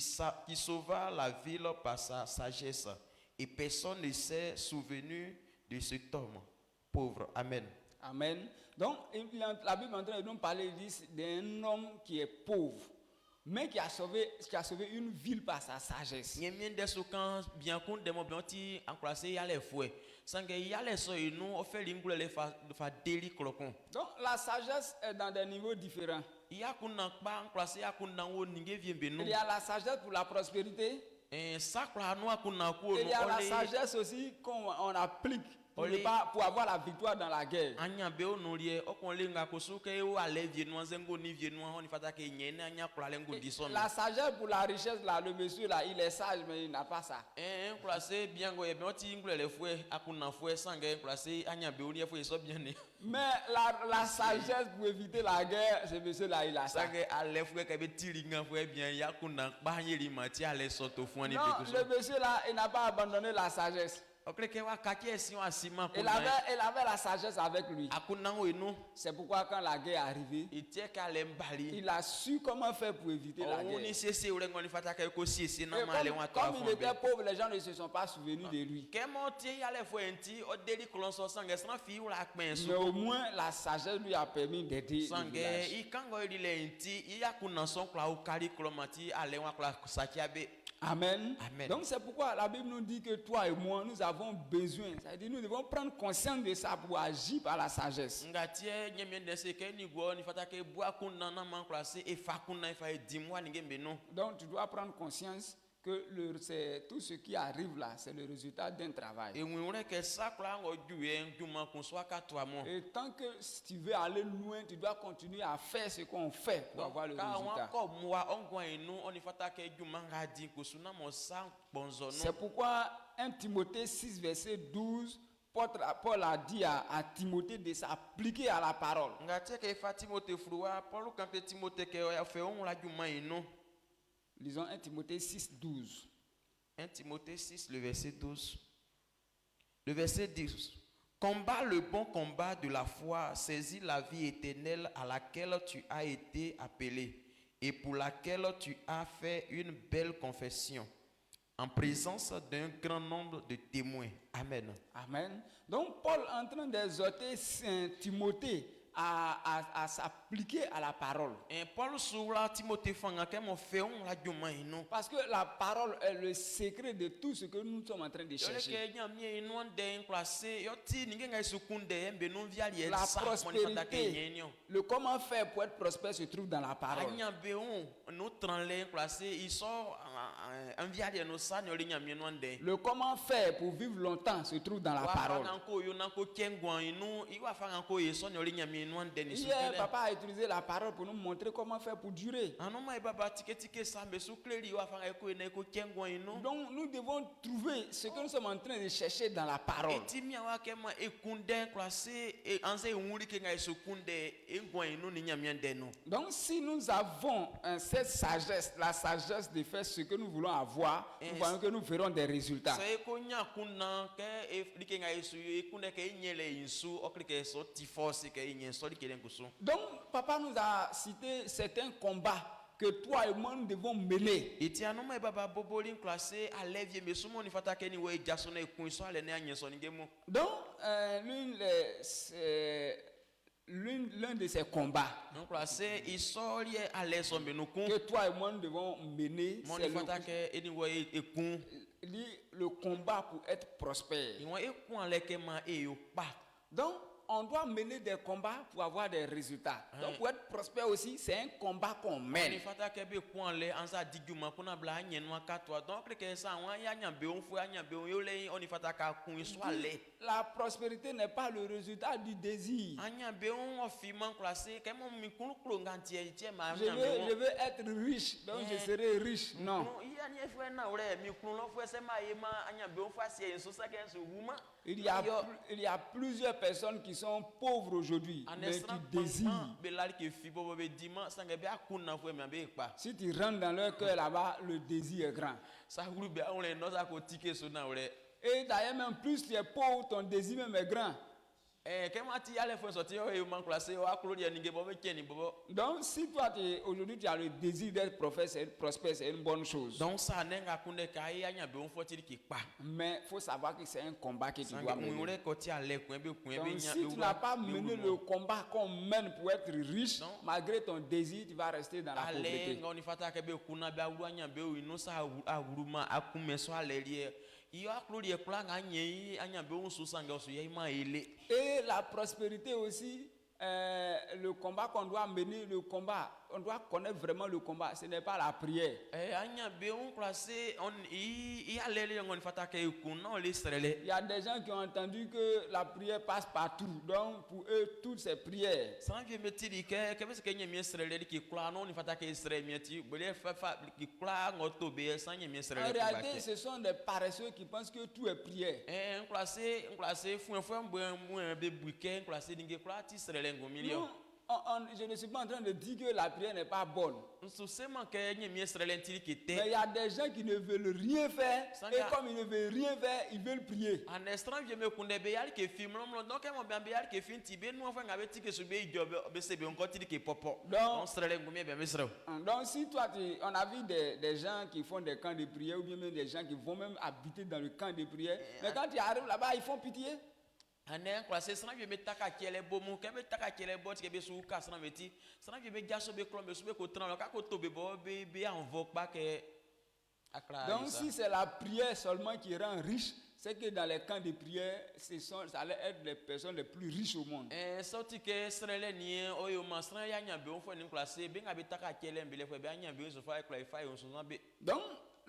sauva la ville par sa sagesse. Et personne ne s'est souvenu de cet homme pauvre. Amen. Amen. Donc, la Bible est en train de nous parler d'un homme qui est pauvre, mais qui a sauvé une ville par sa sagesse. Nyemien desu kan bien kun demo blanti encourager ya les fouet. Sangue ya les so inu o fait lingule le fa deli klokon. Donc la sagesse est dans des niveaux différents. Ya kun na pa encourager ya kun na wo ninge viembe no. Il y a la sagesse pour la prospérité. Sakla no kun na ko Il y a la sagesse aussi qu'on applique pour avoir la victoire dans la guerre. Anya be onolie okonle nga kosuke o ale vienno zengo ni vienno on fata ke nyene anya kula lengo dison. La sagesse pour la richesse là, le monsieur là, il est sage mais il n'a pas ça. Classé bien go e bien ti ngule le fouet akuna fouet sangue classé anya be oni fouet so bien ne. Mais la sagesse pour éviter la guerre, ce monsieur là, il a ça. Sangue ale fouet ka be tiri nga fouet bien yakuna ba nyeri mati ale soto fouani non, le monsieur là, il n'a pas abandonné la sagesse. Il avait la sagesse avec lui. C'est pourquoi quand la guerre est arrivée, il a su comment faire pour éviter la guerre. Comme il était pauvre, les gens ne se sont pas souvenus de lui. Mais au moins la sagesse lui a permis d'aider le village. Amen. Amen. Donc c'est pourquoi la Bible nous dit que toi et moi, nous avons besoin. C'est-à-dire nous devons prendre conscience de ça pour agir par la sagesse. Donc tu dois prendre conscience que tout ce qui arrive là, c'est le résultat d'un travail. Et tant que si tu veux aller loin, tu dois continuer à faire ce qu'on fait pour avoir le résultat. C'est pourquoi 1 Timothée 6, verset 12, Paul a dit à Timothée de s'appliquer à la parole. Lisons 1 Timothée 6, 12. 1 Timothée 6, le verset 12. Le verset 10. Combat le bon combat de la foi, saisis la vie éternelle à laquelle tu as été appelé et pour laquelle tu as fait une belle confession en présence d'un grand nombre de témoins. Amen. Amen. Donc Paul est en train d'exhorter Saint Timothée à s'appliquer à la parole. Parce que la parole est le secret de tout ce que nous sommes en train de chercher. La prospérité, le comment faire pour être prospère se trouve dans la parole. Le comment faire pour vivre longtemps se trouve dans la parole. Hier, papa a utilisé la parole pour nous montrer comment faire pour durer. Donc nous devons trouver ce que nous sommes en train de chercher dans la parole. Donc si nous avons cette sagesse, la sagesse de faire ce que nous voulons avoir, nous voyons que nous verrons des résultats. Donc, papa nous a cité certains combats que toi et moi nous devons mener. Donc, l'un de ces combats que toi et moi nous devons mener, c'est le combat pour être prospère. Donc, on doit mener des combats pour avoir des résultats. Donc pour être prospère aussi, c'est un combat qu'on mène. La prospérité n'est pas le résultat du désir. Je veux être riche, donc je serai riche. Non. Il y a plusieurs personnes qui sont pauvres aujourd'hui, mais qui désirent. Si tu rentres dans leur cœur là-bas, le désir est grand. Et d'ailleurs, même plus tu es pauvre, ton désir même est grand. Donc, si toi, aujourd'hui, tu as le désir d'être prospère, c'est une bonne chose. Donc, ça n'est pas qu'on est caillé, Mais il faut savoir que c'est un combat que tu dois mener. Donc, Donc, si tu n'as pas mené le combat qu'on mène pour être riche, malgré ton désir, tu vas rester dans la pauvreté. Et la prospérité aussi, le combat qu'on doit mener, on doit connaître vraiment le combat. Ce n'est pas la prière. Il y a des gens qui ont entendu que la prière passe partout. Donc pour eux, toutes ces prières. En réalité, ce sont des paresseux qui pensent que tout est prière. Je ne suis pas en train de dire que la prière n'est pas bonne. Mais il y a des gens qui ne veulent rien faire. Et comme ils ne veulent rien faire, ils veulent prier. Donc si toi, on a vu des gens qui font des camps de prière ou bien même des gens qui vont même habiter dans le camp de prière. Mais quand tu arrives là-bas, ils font pitié. Donc si c'est la prière seulement qui rend riche, c'est que dans les camps de prière, ça allait être les personnes les plus riches au monde. Donc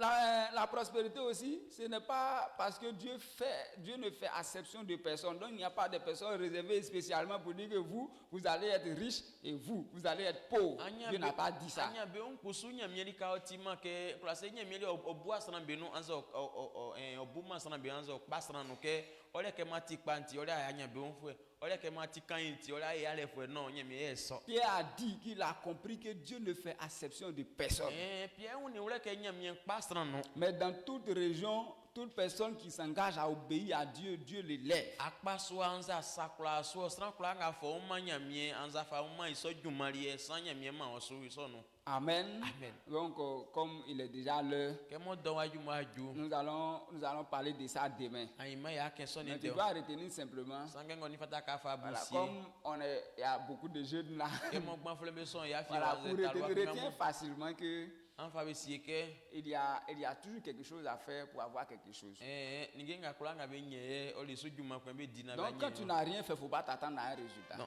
la prospérité aussi, ce n'est pas parce que Dieu ne fait acception de personnes. Donc il n'y a pas de personnes réservées spécialement pour dire que vous allez être riche et vous allez être pauvre. Dieu n'a pas dit ça. Pierre a dit qu'il a compris que Dieu ne fait acception de personne. Mais dans toute région, toute personne qui s'engage à obéir à Dieu, Dieu l'élève. Amen. Amen. Donc, comme il est déjà l'heure, nous allons parler de ça demain. Mais tu dois retenir simplement, voilà, comme il y a beaucoup de jeunes là, voilà, pour retenir facilement que il y a toujours quelque chose à faire pour avoir quelque chose. Donc quand tu n'as rien fait, il ne faut pas t'attendre à un résultat. Il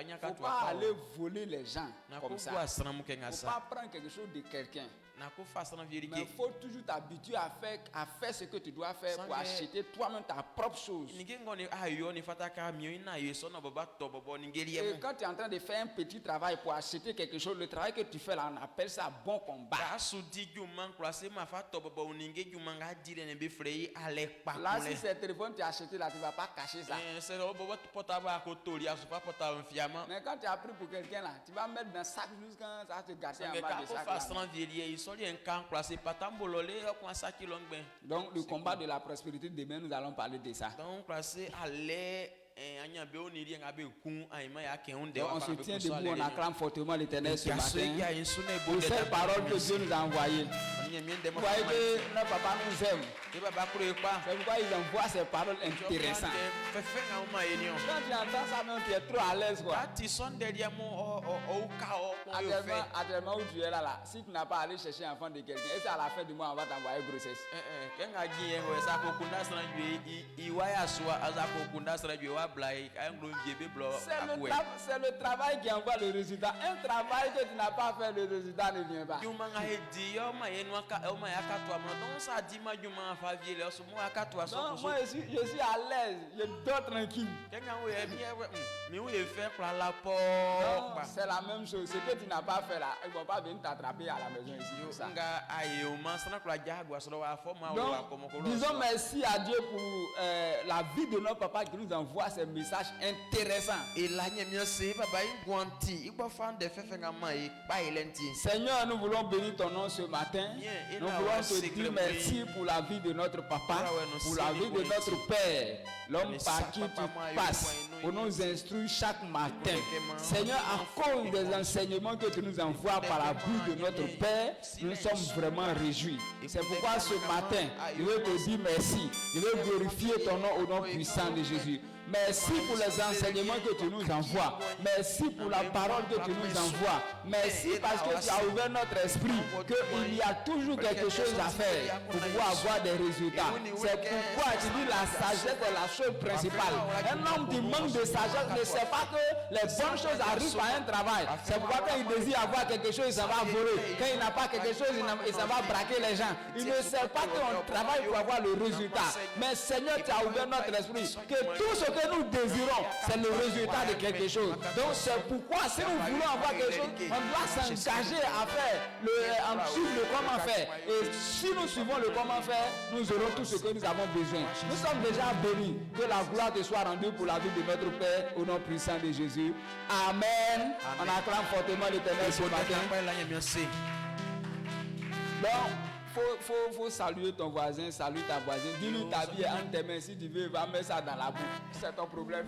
ne faut pas aller voler les gens comme ça. Il ne faut pas prendre quelque chose de quelqu'un. Mais il faut toujours t'habituer à faire ce que tu dois faire pour acheter toi-même ta propre chose. Et quand tu es en train de faire un petit travail pour acheter quelque chose, le travail que tu fais là, on appelle ça bon combat. Là, si c'est le téléphone que tu as acheté là, tu ne vas pas cacher ça. Mais quand tu as pris pour quelqu'un là, tu vas mettre dans le sac jusqu'à ça te gâter en bas de sac là. Donc le combat de la prospérité, demain nous allons parler de ça. Donc on se tient debout, on acclame fortement l'Éternel ce matin pour cette parole que Dieu nous a envoyée. Vous voyez que notre papa nous aime. C'est pourquoi il envoie ces paroles intéressantes. Quand tu entends ça, même tu es trop à l'aise, quoi. Actuellement où tu es là, si tu n'as pas allé chercher un enfant de quelqu'un, et c'est à la fin du mois on va t'envoyer grossesse. C'est le travail qui envoie le résultat. Un travail que tu n'as pas fait, le résultat ne vient pas. Non, moi je suis à l'aise, je dors tranquille. C'est la même chose. Ce que tu n'as pas fait là, ils ne vont pas venir t'attraper à la maison ici. Pour ça. Donc, disons merci à Dieu pour la vie de notre papa qui nous envoie ces messages intéressants. Seigneur, nous voulons bénir ton nom ce matin. Nous voulons te dire merci pour la vie de notre papa, pour la vie de notre père, l'homme par qui tu passes, pour nous instruire chaque matin. Seigneur, à cause des enseignements que tu nous envoies par la bouche de notre père, nous sommes vraiment réjouis. C'est pourquoi ce matin, je veux te dire merci. Je veux glorifier ton nom au nom puissant de Jésus. Merci pour les enseignements que tu nous envoies. Merci pour la parole que tu nous envoies. Merci parce que tu as ouvert notre esprit, qu'il y a toujours quelque chose à faire pour pouvoir avoir des résultats. C'est pourquoi tu dis la sagesse est la chose principale. Un homme qui manque de sagesse ne sait pas que les bonnes choses arrivent par un travail. C'est pourquoi quand il désire avoir quelque chose, il s'en va voler. Quand il n'a pas quelque chose, il s'en va braquer les gens. Il ne sait pas qu'on travaille pour avoir le résultat. Mais Seigneur, tu as ouvert notre esprit, que tout ce que nous désirons, c'est le résultat de quelque chose. Donc c'est pourquoi si nous voulons avoir quelque chose, on doit s'engager à faire, en suivre le comment faire. Et si nous suivons le comment faire, nous aurons tout ce que nous avons besoin. Nous sommes déjà bénis. Que la gloire te soit rendue pour la vie de notre Père, au nom puissant de Jésus. Amen. On acclame fortement l'Éternel ce matin. Donc, faut saluer ton voisin, saluer ta voisine. Dis-lui ta vie est entre tes mains. Si tu veux, va mettre ça dans la bouche. C'est ton problème.